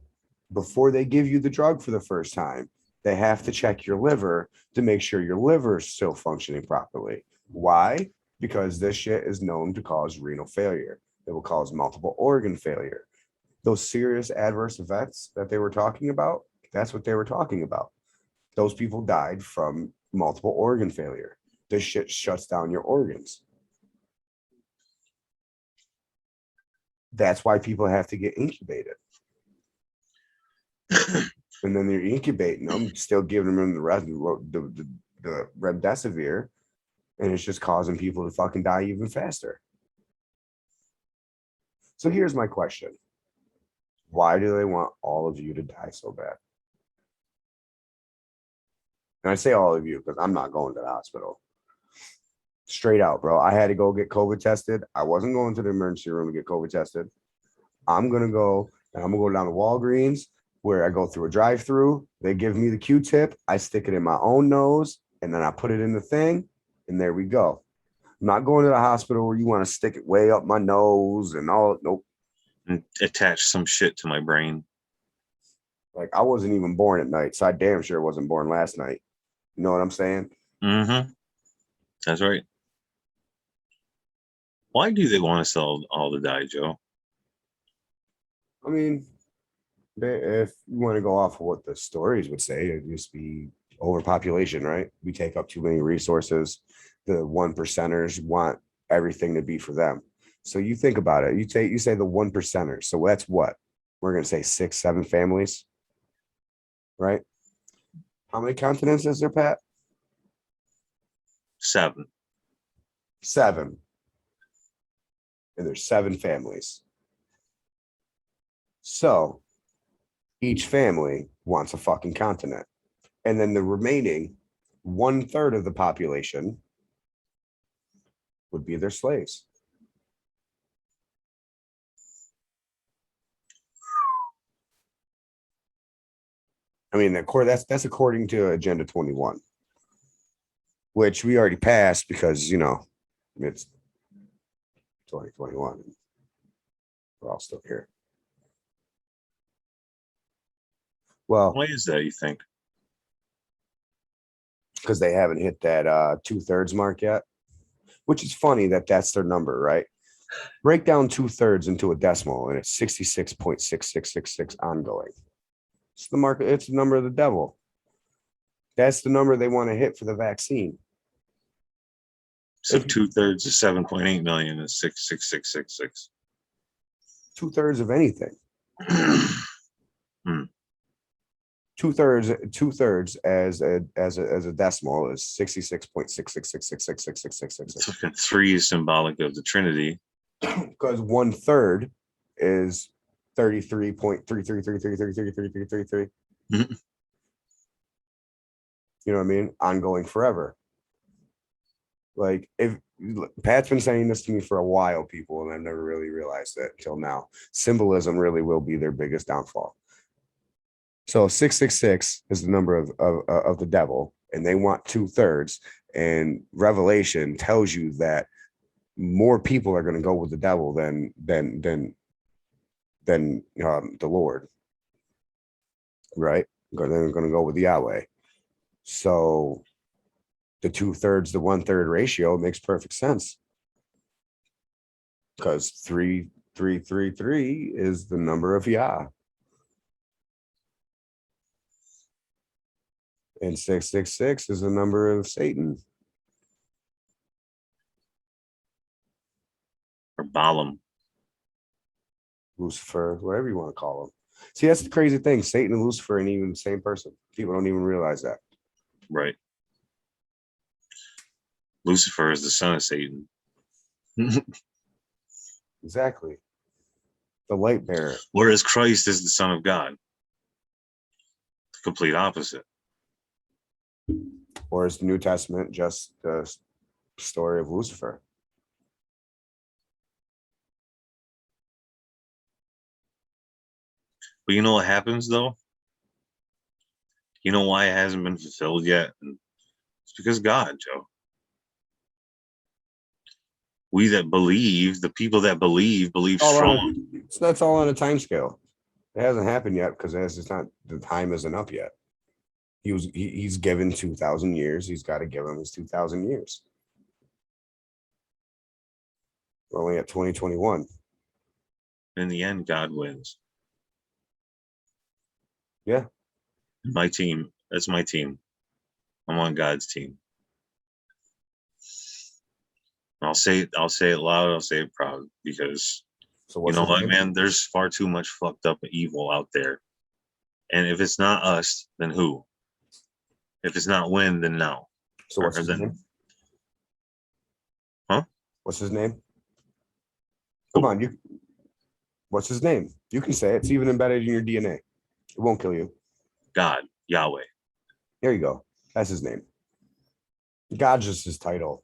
before they give you the drug for the first time, they have to check your liver to make sure your liver is still functioning properly. Why? Because this shit is known to cause renal failure. It will cause multiple organ failure. Those serious adverse events that they were talking about, that's what they were talking about. Those people died from multiple organ failure. This shit shuts down your organs. That's why people have to get incubated. And then they're incubating them, still giving them the rest of the remdesivir, and it's just causing people to fucking die even faster. So here's my question. Why do they want all of you to die so bad? And I say all of you because I'm not going to the hospital. Straight out, bro. I had to go get COVID tested. I wasn't going to the emergency room to get COVID tested. I'm going to go down to Walgreens, where I go through a drive-through. They give me the Q-tip. I stick it in my own nose, and then I put it in the thing, and there we go. I'm not going to the hospital where you want to stick it way up my nose and all. Nope. And attach some shit to my brain. Like, I wasn't even born at night, so I damn sure wasn't born last night. You know what I'm saying? Mm-hmm. That's right. Why do they want us all to die, Joe? I mean, if you want to go off of what the stories would say, it'd just be overpopulation, right? We take up too many resources. The 1%ers want everything to be for them. So you think about it. You say the 1%ers. So that's what? We're going to say 6, 7 families, right? How many continents is there, Pat? 7. 7. And there's 7 families. So each family wants a fucking continent. And then the remaining 1/3 of the population would be their slaves. I mean, that's according to Agenda 21, which we already passed because it's 2021. We're all still here. Well, Why is that, you think? because they haven't hit that 2/3 mark yet, which is funny that that's their number, right? Break down 2/3 into a decimal, and it's 66.6666 ongoing. It's the market. It's the number of the devil. That's the number they want to hit for the vaccine. So 2/3 of 7.8 million is 66666. 2/3 of anything. Hmm. Two-thirds as a decimal is 66.6666666666. Three is symbolic of the Trinity. Because 1/3 is 33.3333333333. Mhm. You know what I mean? Ongoing forever. Like, if Pat's been saying this to me for a while, people, and I've never really realized that until now. Symbolism really will be their biggest downfall. So 666 is the number of the devil, and they want 2/3. And Revelation tells you that more people are going to go with the devil than the Lord, right? They're going to go with Yahweh. So the 2/3 to 1/3 ratio makes perfect sense, because 3333 is the number of Yah, and 666 is the number of Satan Or Balaam. Lucifer, whatever you want to call him. See, that's the crazy thing. Satan and Lucifer ain't even the same person. People don't even realize that. Right. Lucifer is the son of Satan. Exactly. The light bearer. Whereas Christ is the son of God. The complete opposite. Or is the New Testament just the story of Lucifer? But you know what happens though? You know why it hasn't been fulfilled yet? It's because God, Joe. We that believe, the people that believe strong. That's all on a time scale. It hasn't happened yet because it's not, the time isn't up yet. He's given 2,000 years. He's got to give him his 2,000 years. We're only at 2021. In the end, God wins. Yeah. My team. That's my team. I'm on God's team. I'll say it loud, I'll say it proud, because So you know what, man, there's far too much fucked up evil out there. And if it's not us, then who? If it's not when, then now. So what's his name? Huh? What's his name? Come on, what's his name? You can say it. It's even embedded in your DNA. It won't kill you. God, Yahweh. There you go. That's his name. God's just his title.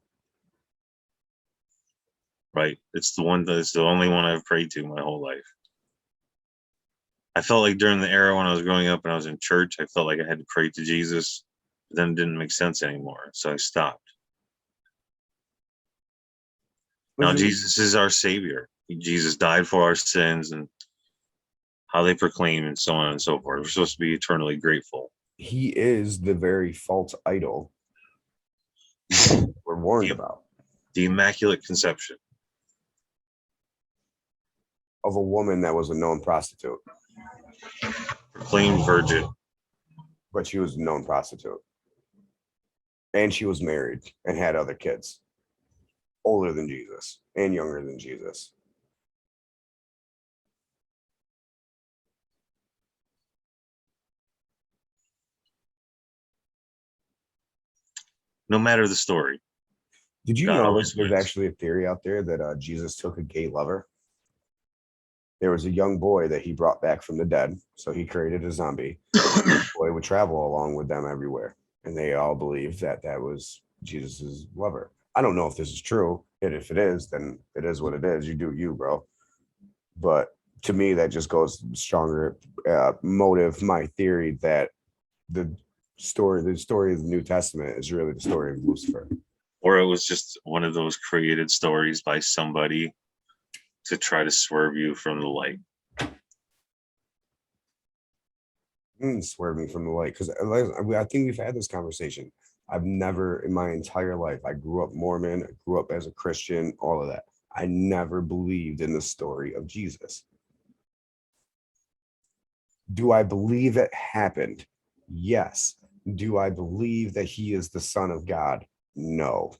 Right. It's the only one I've prayed to my whole life. I felt like during the era when I was growing up and I was in church, I felt like I had to pray to Jesus, but then it didn't make sense anymore. So I stopped. Now Jesus is our savior. Jesus died for our sins, and how they proclaim and so on and so forth. We're supposed to be eternally grateful. He is the very false idol we're warned about. The Immaculate Conception. Of a woman that was a known prostitute. Proclaimed virgin. But she was a known prostitute. And she was married and had other kids. Older than Jesus and younger than Jesus. No matter the story. Did you know there's actually a theory out there that Jesus took a gay lover? There was a young boy that he brought back from the dead. So he created a zombie. The boy would travel along with them everywhere. And they all believed that that was Jesus's lover. I don't know if this is true. And if it is, then it is what it is. You do you, bro. But to me, that just goes stronger motive, my theory that the story of the New Testament is really the story of Lucifer. Or it was just one of those created stories by somebody to try to swerve you from the light. Swerve me from the light, because I think we've had this conversation. I've never in my entire life, I grew up Mormon, I grew up as a Christian, all of that. I never believed in the story of Jesus. Do I believe it happened? Yes. Do I believe that he is the Son of God? No.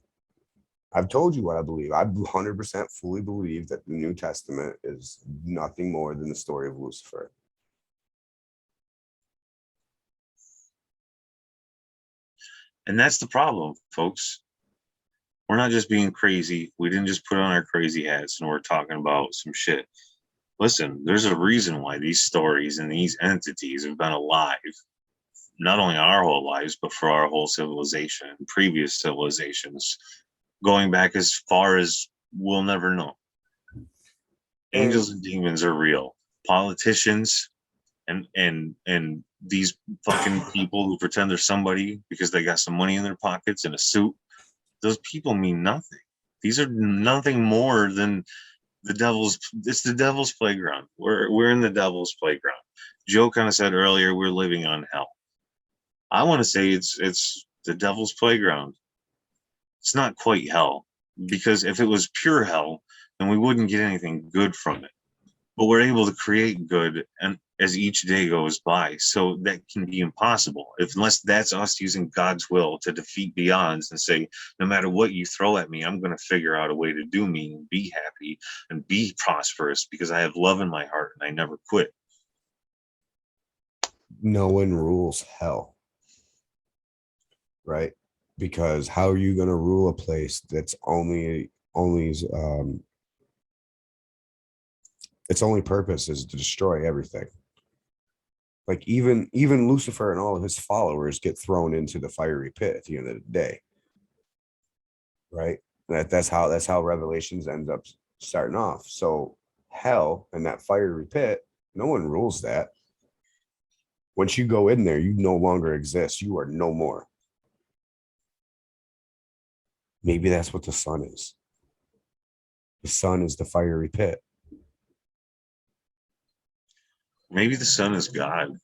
I've told you what I believe. I 100% fully believe that the New Testament is nothing more than the story of Lucifer. And that's the problem, folks. We're not just being crazy. We didn't just put on our crazy hats and we're talking about some shit. Listen, there's a reason why these stories and these entities have been alive, not only our whole lives, but for our whole civilization, previous civilizations, going back as far as we'll never know. Angels and demons are real. Politicians and these fucking people who pretend they're somebody because they got some money in their pockets and a suit, those people mean nothing. These are nothing more than it's the devil's playground. We're in the devil's playground. Joe kind of said earlier we're living on hell. I want to say it's the devil's playground. It's not quite hell, because if it was pure hell, then we wouldn't get anything good from it. But we're able to create good and as each day goes by. So that can be impossible unless that's us using God's will to defeat the odds and say, no matter what you throw at me, I'm going to figure out a way to do me and be happy and be prosperous because I have love in my heart and I never quit. No one rules hell, right? Because how are you going to rule a place that's only its only purpose is to destroy everything? Like even Lucifer and all of his followers get thrown into the fiery pit at the end of the day, right? That's how Revelations ends up starting off. So hell and that fiery pit, no one rules that. Once you go in there, you no longer exist. You are no more. Maybe that's what the sun is. The sun is the fiery pit. Maybe the sun is God.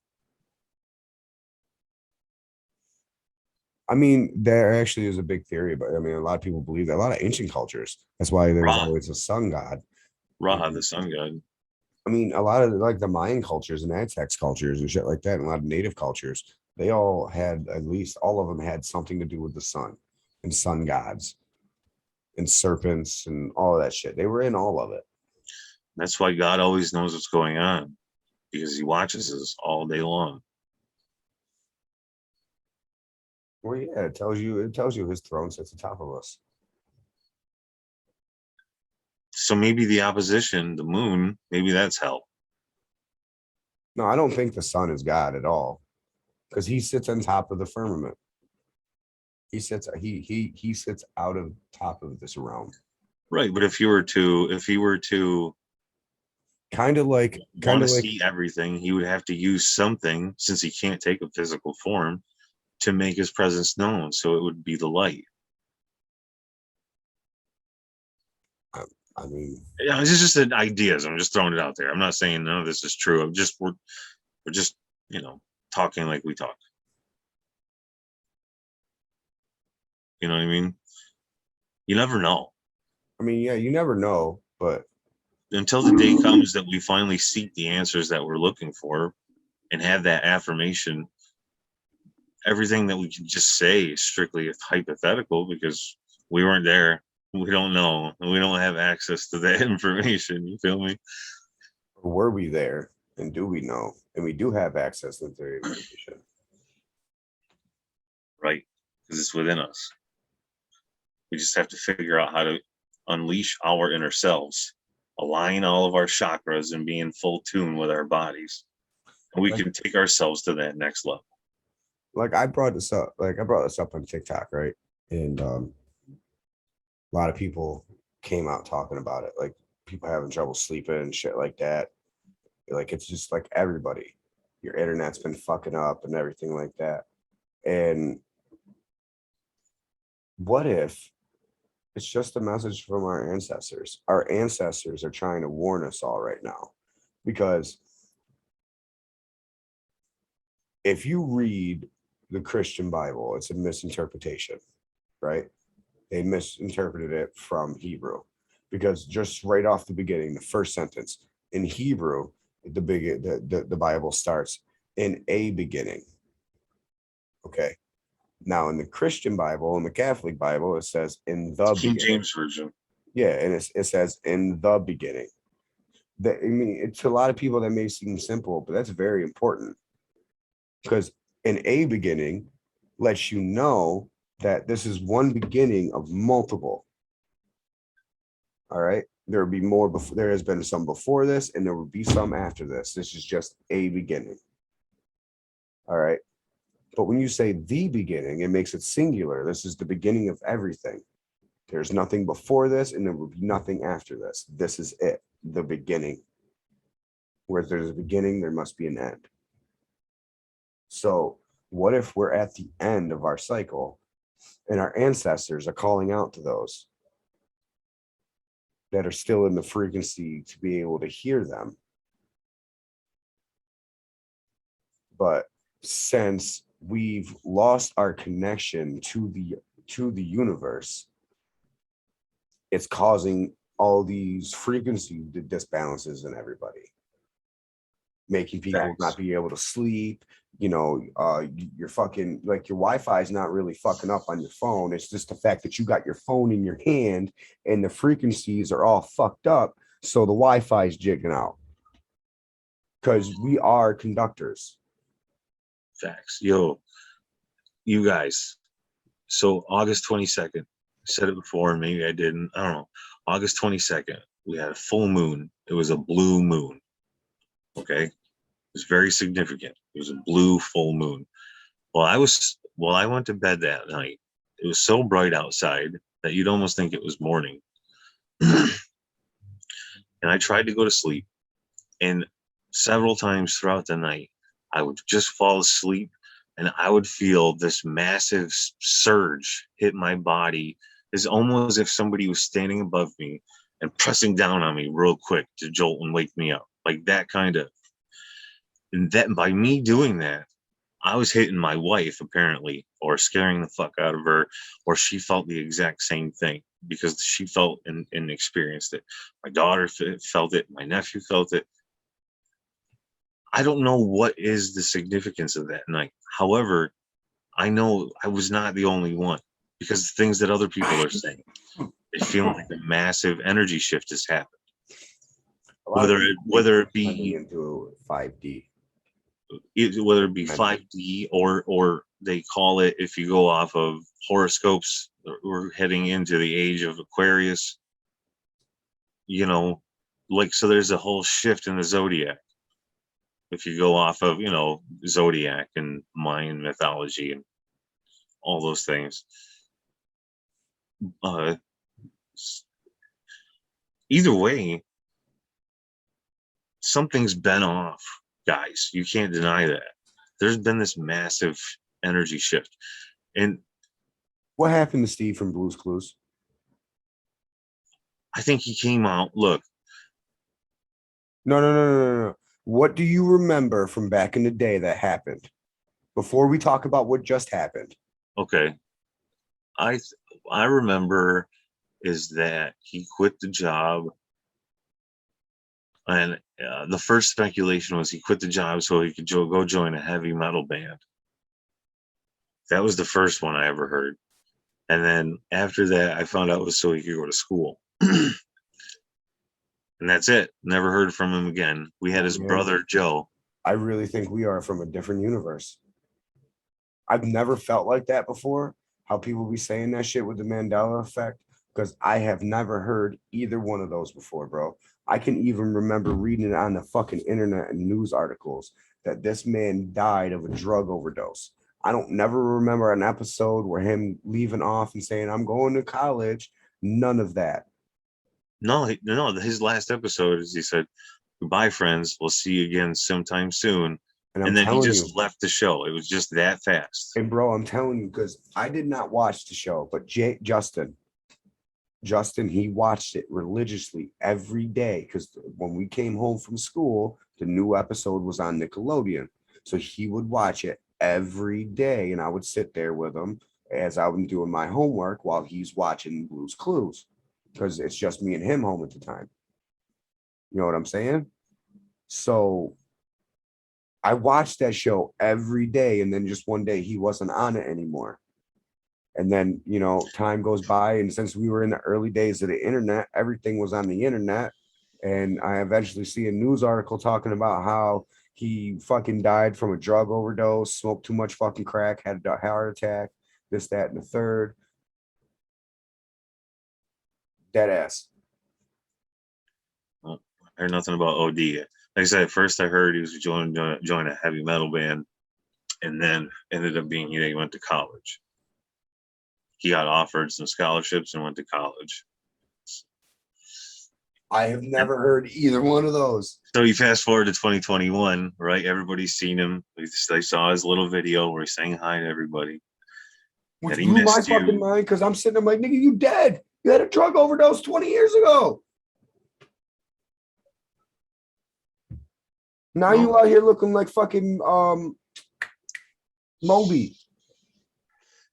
I mean, there actually is a big theory, but I mean, a lot of people believe that. A lot of ancient cultures. That's why there's always a sun god. Ra, the sun god. I mean, a lot of like the Mayan cultures and Aztec cultures and shit like that, and a lot of native cultures, they all had, at least all of them had something to do with the sun and sun gods and serpents and all of that shit. They were in all of it. That's why God always knows what's going on, because he watches us all day long. Well, yeah, it tells you his throne sits atop of us. So maybe the opposition, the moon, maybe that's hell. No, I don't think the sun is God at all, because he sits on top of the firmament. He sits out of top of this realm. Right, but if he were to kind of like see everything, he would have to use something, since he can't take a physical form, to make his presence known. So it would be the light. I mean, yeah, it's just ideas. I'm just throwing it out there. I'm not saying none of this is true. We're just talking like we talk. You know what I mean? You never know. I mean, yeah, you never know, but until the day comes that we finally seek the answers that we're looking for and have that affirmation, everything that we can just say is strictly hypothetical because we weren't there. We don't know. And we don't have access to that information. You feel me? Or were we there? And do we know? And we do have access to the information. Right. Because it's within us. We just have to figure out how to unleash our inner selves, align all of our chakras and be in full tune with our bodies. And we can take ourselves to that next level. Like I brought this up on TikTok, right? And a lot of people came out talking about it, like people having trouble sleeping and shit like that. Like it's just like everybody, your internet's been fucking up and everything like that. And what if it's just a message from our ancestors? Our ancestors are trying to warn us all right now, because if you read the Christian Bible, it's a misinterpretation, right? They misinterpreted it from Hebrew, because just right off the beginning, the first sentence in Hebrew, the Bible starts in a beginning. Okay. Now in the Christian Bible, in the Catholic Bible, it says in the King beginning. James version. Yeah, and it says in the beginning. That, I mean, to a lot of people that may seem simple, but that's very important, because in a beginning lets you know that this is one beginning of multiple. All right. There will be more before. There has been some before this, and there will be some after this. This is just a beginning. All right. But when you say the beginning, it makes it singular. This is the beginning of everything. There's nothing before this, and there will be nothing after this. This is it, the beginning. Where there's a beginning, there must be an end. So what if we're at the end of our cycle and our ancestors are calling out to those that are still in the frequency to be able to hear them? But since we've lost our connection to the universe, it's causing all these frequency disbalances in everybody, making people not be able to sleep. You know, you're fucking, like, your Wi-Fi is not really fucking up on your phone. It's just the fact that you got your phone in your hand and the frequencies are all fucked up. So the Wi-Fi is jigging out, because we are conductors. Facts. Yo, you guys. So August 22nd, I said it before, maybe I didn't. I don't know. August 22nd, we had a full moon. It was a blue moon. Okay. It was very significant. It was a blue full moon. Well, I went to bed that night. It was so bright outside that you'd almost think it was morning. And I tried to go to sleep. And several times throughout the night, I would just fall asleep, and I would feel this massive surge hit my body. It's almost as if somebody was standing above me and pressing down on me real quick to jolt and wake me up. Like that kind of. And that, by me doing that, I was hitting my wife, apparently, or scaring the fuck out of her, or she felt the exact same thing because she felt and experienced it. My daughter felt it. My nephew felt it. I don't know what is the significance of that night. However, I know I was not the only one, because the things that other people are saying, they feel like a massive energy shift has happened. Whether it be into 5D, whether it be 5D or they call it, if you go off of horoscopes, we're heading into the age of Aquarius. You know, like, so there's a whole shift in the zodiac. If you go off of, zodiac and Mayan mythology and all those things, either way, something's been off, guys. You can't deny that. There's been this massive energy shift. And what happened to Steve from Blue's Clues? I think he came out. Look. No. What do you remember from back in the day that happened? Before we talk about what just happened. Okay. I remember is that he quit the job, and the first speculation was he quit the job so he could go join a heavy metal band. That was the first one I ever heard. And then after that, I found out it was so he could go to school. And that's it. Never heard from him again. We had his brother, Joe. I really think we are from a different universe. I've never felt like that before, how people be saying that shit with the Mandela effect, because I have never heard either one of those before, bro. I can even remember reading it on the fucking internet and news articles that this man died of a drug overdose. I don't never remember an episode where him leaving off and saying, I'm going to college. None of that. No, his last episode is he said, goodbye, friends. We'll see you again sometime soon. And I'm And then he telling you, just left the show. It was just that fast. and bro, I'm telling you, because I did not watch the show, but Justin, he watched it religiously every day because when we came home from school, the new episode was on Nickelodeon. So he would watch it every day, and I would sit there with him as I was doing my homework while he's watching Blue's Clues because it's just me and him home at the time. You know what I'm saying? So I watched that show every day, and then just one day he wasn't on it anymore. And then, you know, time goes by, and since we were in the early days of the internet, everything was on the internet. And I eventually see a news article talking about how he fucking died from a drug overdose, smoked too much fucking crack, had a heart attack, this, that, and the third. Dead ass. Well, I heard nothing about OD. Like I said, at first I heard he was joining a heavy metal band, and then ended up being he went to college. He got offered some scholarships and went to college. I have never heard either one of those. So you fast forward to 2021, right? Everybody's seen him. They saw his little video where he's saying hi to everybody. Which That he blew my missed you. fucking mind because I'm sitting there like, nigga, you dead. You had a drug overdose 20 years ago. Now you out here looking like fucking Moby.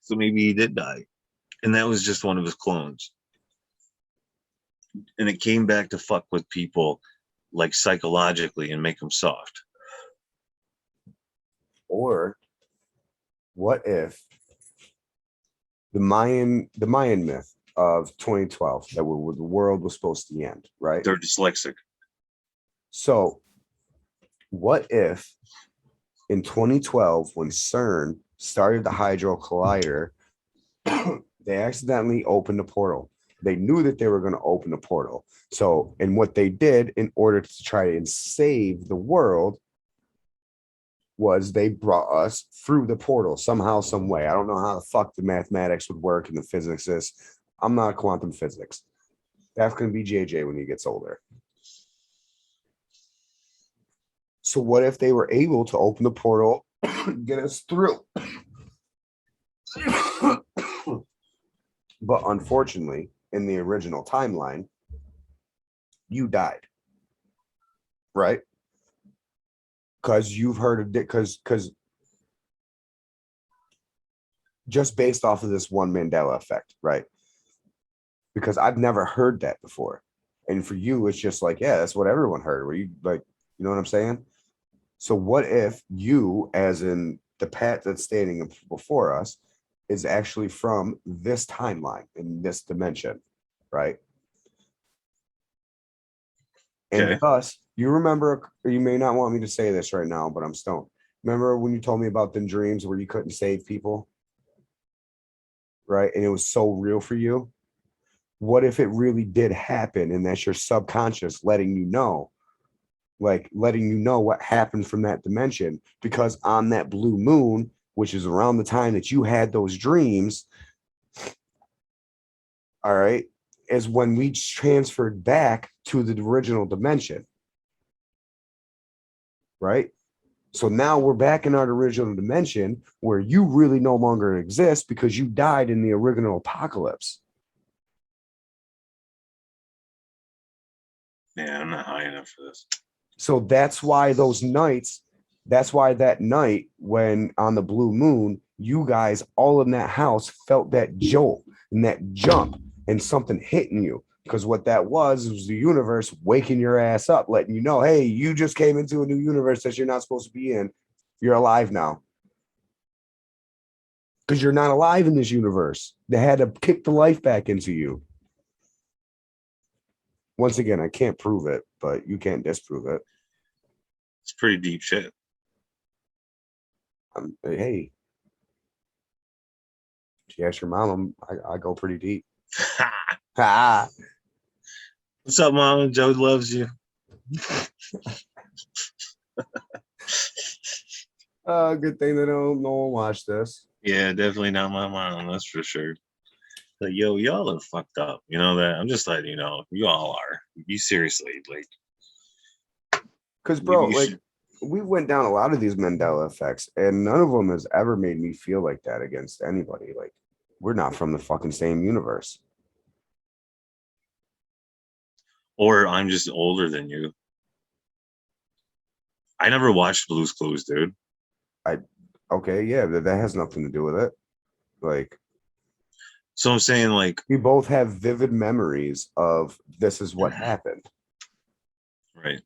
So maybe he did die. And that was just one of his clones. And it came back to fuck with people like psychologically and make them soft. Or what if the Mayan myth of 2012 that the world was supposed to end, right? They're dyslexic. So what if in 2012, when CERN started the Hadron Collider, they accidentally opened a portal. They knew that they were going to open a portal. So, and what they did in order to try and save the world was they brought us through the portal somehow, some way. I don't know how the fuck the mathematics would work and the physics is. I'm not quantum physics. That's going to be JJ when he gets older. So what if they were able to open the portal and get us through? But unfortunately, in the original timeline, you died. Right? Because you've heard of it, because just based off of this one Mandela effect, right? Because I've never heard that before. And for you, it's just like, yeah, that's what everyone heard. Where you like, you know what I'm saying? So what if you, as in the Pat that's standing before us, is actually from this timeline in this dimension, right? And Okay. thus, you remember, or you may not want me to say this right now, but I'm stoned. Remember when you told me about them dreams where you couldn't save people? Right? And it was so real for you. What if it really did happen and that's your subconscious letting you know? Like letting you know what happened from that dimension, because on that blue moon, which is around the time that you had those dreams, all right, is when we transferred back to the original dimension, right? So now we're back in our original dimension where you really no longer exist because you died in the original apocalypse. Yeah, I'm not high enough for this. So that's why those nights, that's why that night when on the blue moon, you guys all in that house felt that jolt and that jump and something hitting you. Because what that was the universe waking your ass up, letting you know, hey, you just came into a new universe that you're not supposed to be in. You're alive now. Because you're not alive in this universe. They had to kick the life back into you. Once again, I can't prove it, but you can't disprove it. It's pretty deep shit. Hey, if you ask your mom, I go pretty deep. What's up, Mom? Joe loves you. Good thing that no one watched this. Yeah, definitely not my mom. That's for sure. Like, yo, y'all are fucked up. You know that? I'm just letting you know. You all are. You seriously, like. Because, bro, you like, should, we went down a lot of these Mandela effects, and none of them has ever made me feel like that against anybody. Like, we're not from the fucking same universe. Or I'm just older than you. I never watched Blue's Clues, dude. Okay, yeah, that has nothing to do with it. Like, So I'm saying, like, we both have vivid memories of this is what happened. right.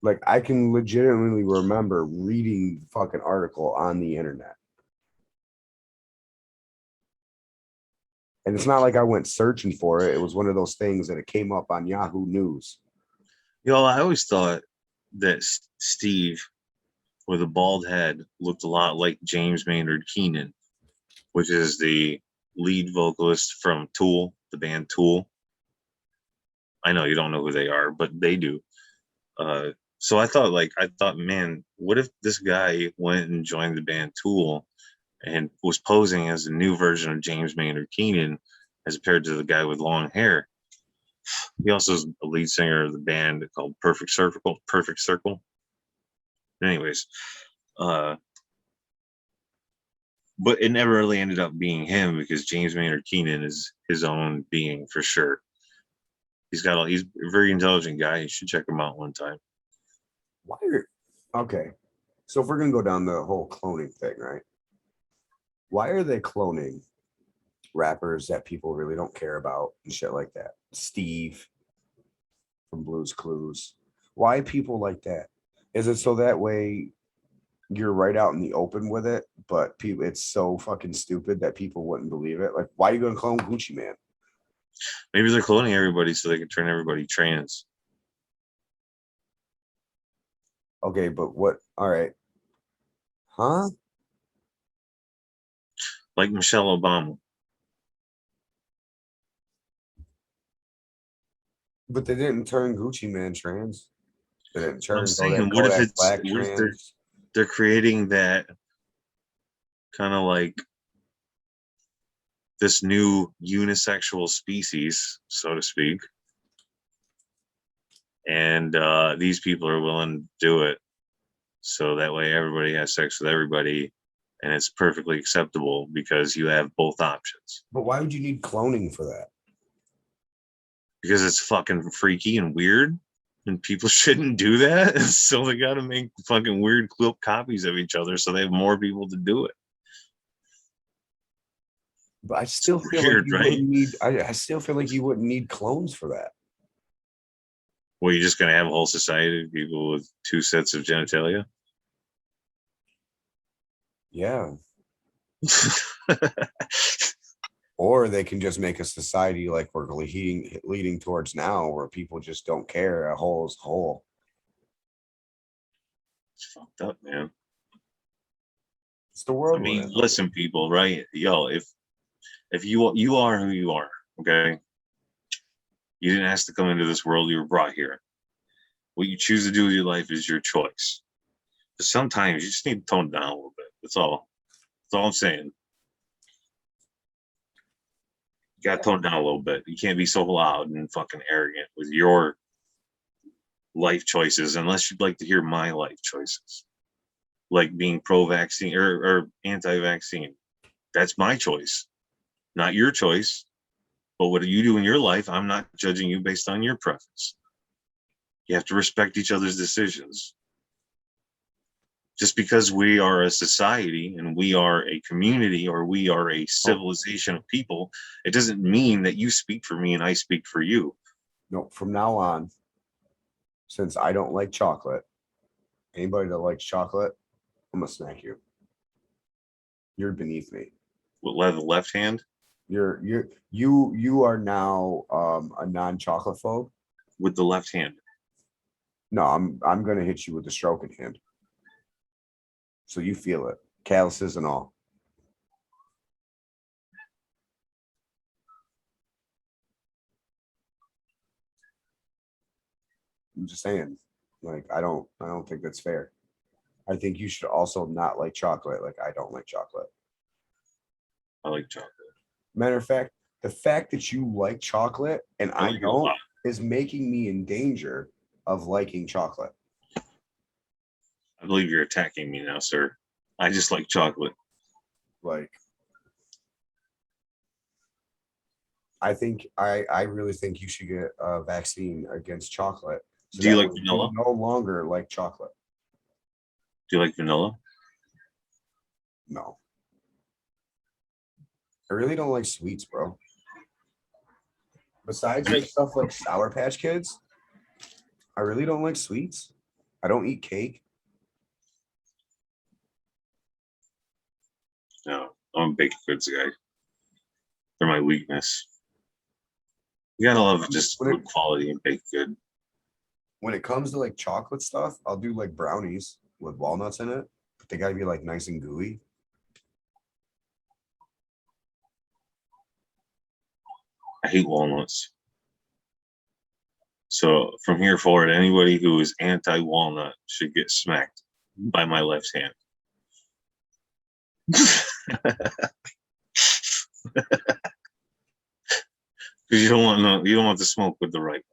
Like, I can legitimately remember reading the fucking article on the internet. And it's not like I went searching for it. It was one of those things that it came up on Yahoo News. Yo, I always thought that Steve with a bald head looked a lot like James Maynard Keenan, which is the lead vocalist from Tool, the band Tool. I know you don't know who they are, but they do. So I thought, man, what if this guy went and joined the band Tool and was posing as a new version of James Maynard Keenan as compared to the guy with long hair? He also is a lead singer of the band called Perfect Circle. Perfect Circle. Anyways, but it never really ended up being him because James Maynard Keenan is his own being for sure. He's a very intelligent guy. You should check him out one time. Why are okay? So if we're gonna go down the whole cloning thing, right? Why are they cloning rappers that people really don't care about and shit like that? Steve from Blue's Clues. Why people like that? Is it so that way you're right out in the open with it, but people, it's so fucking stupid that people wouldn't believe it? Like, why are you gonna clone Gucci Man? Maybe they're cloning everybody so they can turn everybody trans. Okay, but what? All right, huh? Like Michelle Obama. But they didn't turn Gucci Man trans. They didn't I'm turn saying, Kodak Black what if trans. they're creating that kind of like this new unisexual species, so to speak, and these people are willing to do it, so that way everybody has sex with everybody, and it's perfectly acceptable because you have both options. But why would you need cloning for that? Because it's fucking freaky and weird, and people shouldn't do that. So they got to make fucking weird clip copies of each other, so they have more people to do it. But I still feel Weird, like you right? wouldn't need. I still feel like you wouldn't need clones for that. Well, you're just gonna have a whole society of people with two sets of genitalia. Yeah. Or they can just make a society like we're leading towards now, where people just don't care. A hole is a hole. It's fucked up, man. It's the world I we're mean, in. listen, people, right? Yo, if you are who you are, okay, you didn't ask to come into this world. You were brought here. What you choose to do with your life is your choice. But sometimes you just need to tone it down a little bit. That's all. That's all I'm saying. You got to tone it down a little bit. You can't be so loud and fucking arrogant with your life choices unless you'd like to hear my life choices, like being pro-vaccine or anti-vaccine. That's my choice, not your choice. But what you do in your life, I'm not judging you based on your preference. You have to respect each other's decisions. Just because we are a society and we are a community or we are a civilization of people, it doesn't mean that you speak for me and I speak for you. No, from now on, since I don't like chocolate, anybody that likes chocolate, I'm gonna smack you. You're beneath me. With the left hand? You are now a non-chocolate phobe. With the left hand. No, I'm gonna hit you with the stroking hand. So you feel it, calluses and all. I'm just saying, like, I don't think that's fair. I think you should also not like chocolate. Like, I don't like chocolate. I like chocolate. Matter of fact, the fact that you like chocolate and I like it a don't, lot. is making me in danger of liking chocolate. I believe you're attacking me now, sir. I just like chocolate. Like, I really think you should get a vaccine against chocolate. So Do you that like way vanilla? you no longer like chocolate. Do you like vanilla? No. I really don't like sweets, bro. Besides like stuff like Sour Patch Kids, I really don't like sweets. I don't eat cake. No, I'm a baked goods guy. They're my weakness. You gotta love just good quality and baked good. When it comes to like chocolate stuff, I'll do like brownies with walnuts in it, but they gotta be like nice and gooey. I hate walnuts. So from here forward, anybody who is anti-walnut should get smacked by my left hand. Because you don't want the smoke with the right.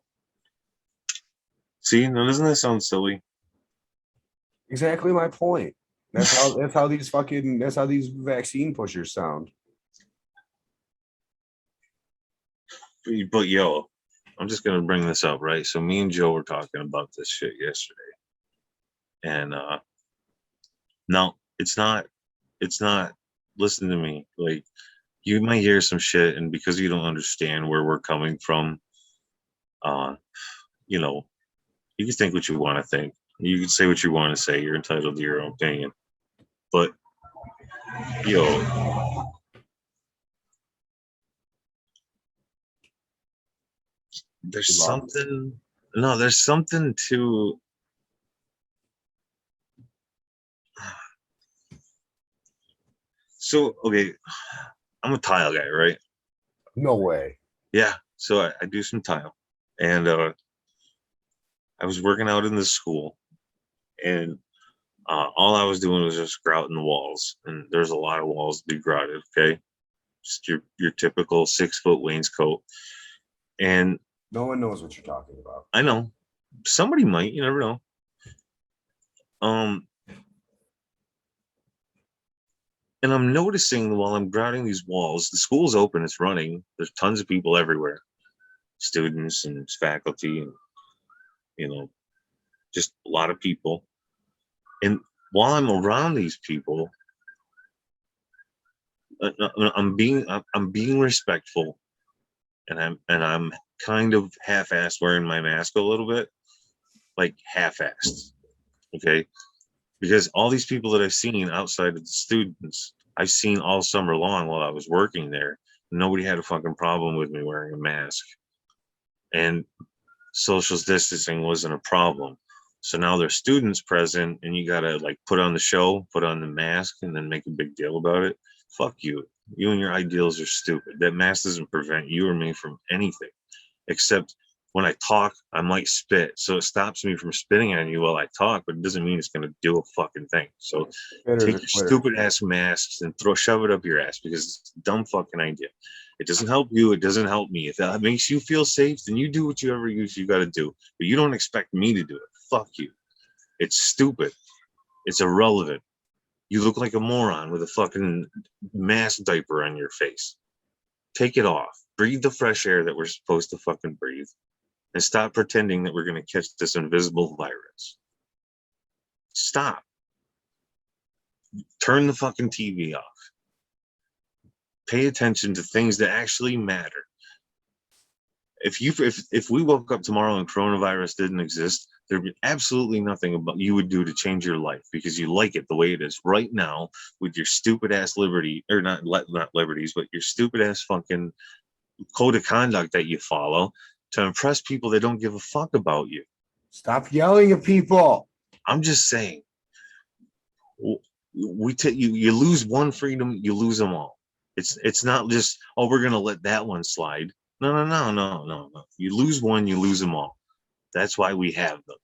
See, now doesn't that sound silly? Exactly my point. That's how these vaccine pushers sound. But yo, I'm just gonna bring this up, right? So me and Joe were talking about this shit yesterday, and no, it's not. Listen to me, like you might hear some shit, and because you don't understand where we're coming from, uh, you know, you can think what you want to think. You can say what you want to say. You're entitled to your own opinion. But yo, there's something. No, there's something to. So okay, I'm a tile guy, right? No way. Yeah. So I do some tile, and I was working out in this school, and all I was doing was just grouting the walls, and there's a lot of walls to be grouted. Okay, just your typical 6 foot wainscot, and No one knows what you're talking about. I know somebody might, you never know. Um, and I'm noticing while I'm grouting these walls, the school's open, it's running. There's tons of people everywhere, students and faculty, and just a lot of people. And while I'm around these people, I'm being respectful, and I'm kind of half-assed wearing my mask a little bit, like half-assed, okay? Because all these people that I've seen outside of the students, I've seen all summer long while I was working there. Nobody had a fucking problem with me wearing a mask, and social distancing wasn't a problem. So now there's students present, and you gotta like put on the show, put on the mask, and then make a big deal about it. Fuck you. You and your ideals are stupid. That mask doesn't prevent you or me from anything, except when I talk, I might spit. So it stops me from spitting on you while I talk, but it doesn't mean it's gonna do a fucking thing. So take your stupid ass masks and shove it up your ass, because it's a dumb fucking idea. It doesn't help you. It doesn't help me. If that makes you feel safe, then you do whatever you got to do. But you don't expect me to do it. Fuck you. It's stupid. It's irrelevant. You look like a moron with a fucking mask diaper on your face. Take it off. Breathe the fresh air that we're supposed to fucking breathe. And stop pretending that we're going to catch this invisible virus. Stop. Turn the fucking TV off. Pay attention to things that actually matter. If we woke up tomorrow and coronavirus didn't exist, there'd be absolutely nothing about you would do to change your life, because you like it the way it is right now with your stupid ass liberty, or not liberties, but your stupid ass fucking code of conduct that you follow to impress people that don't give a fuck about you. Stop yelling at people. I'm just saying, you lose one freedom, you lose them all. It's not just, oh, we're gonna let that one slide. No. You lose one, you lose them all. That's why we have them.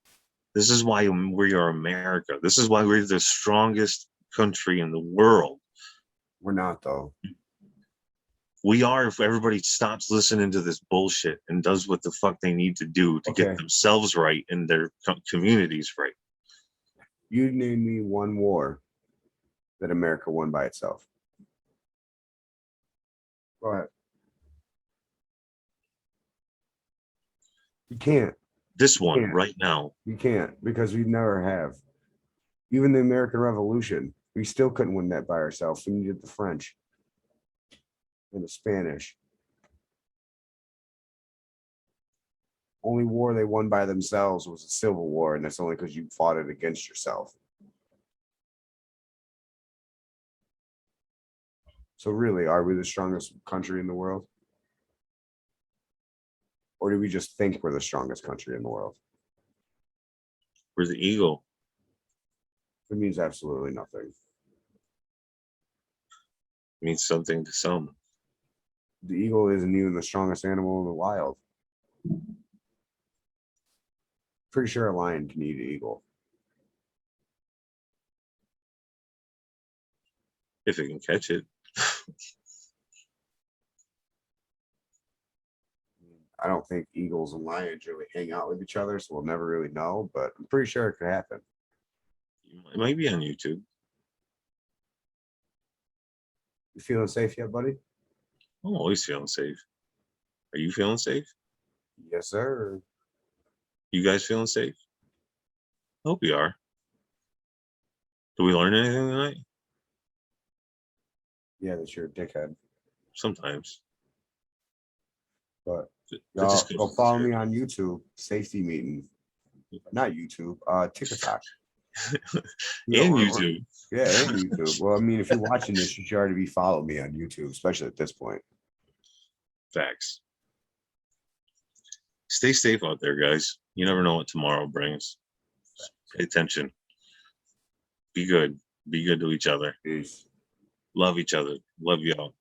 This is why we are America. This is why we're the strongest country in the world. We're not, though. We are if everybody stops listening to this bullshit and does what the fuck they need to do to get themselves right and their communities right. You name me one war that America won by itself. Go ahead. You can't. This one right now. You can't, because we never have. Even the American Revolution, we still couldn't win that by ourselves. We needed the French and the Spanish. Only war they won by themselves was a civil war, and that's only because you fought it against yourself. So really, are we the strongest country in the world? Or do we just think we're the strongest country in the world? We're the eagle. It means absolutely nothing. It means something to some. The eagle isn't even the strongest animal in the wild. Pretty sure a lion can eat an eagle. If it can catch it. I don't think eagles and lions really hang out with each other, so we'll never really know, but I'm pretty sure it could happen. It might be on YouTube. You feeling safe yet, buddy? I'm always feeling safe. Are you feeling safe? Yes, sir. You guys feeling safe? I hope you are. Did we learn anything tonight? Yeah, that you're a dickhead. Sometimes. But y'all go follow me on YouTube, Safety Meeting. Not YouTube, TikTok. And YouTube. Yeah, and YouTube. Well, I mean, if you're watching this, you should already be following me on YouTube, especially at this point. Facts. Stay safe out there, guys. You never know what tomorrow brings. Pay attention. Be good. Be good to each other. Peace. Love each other. Love y'all.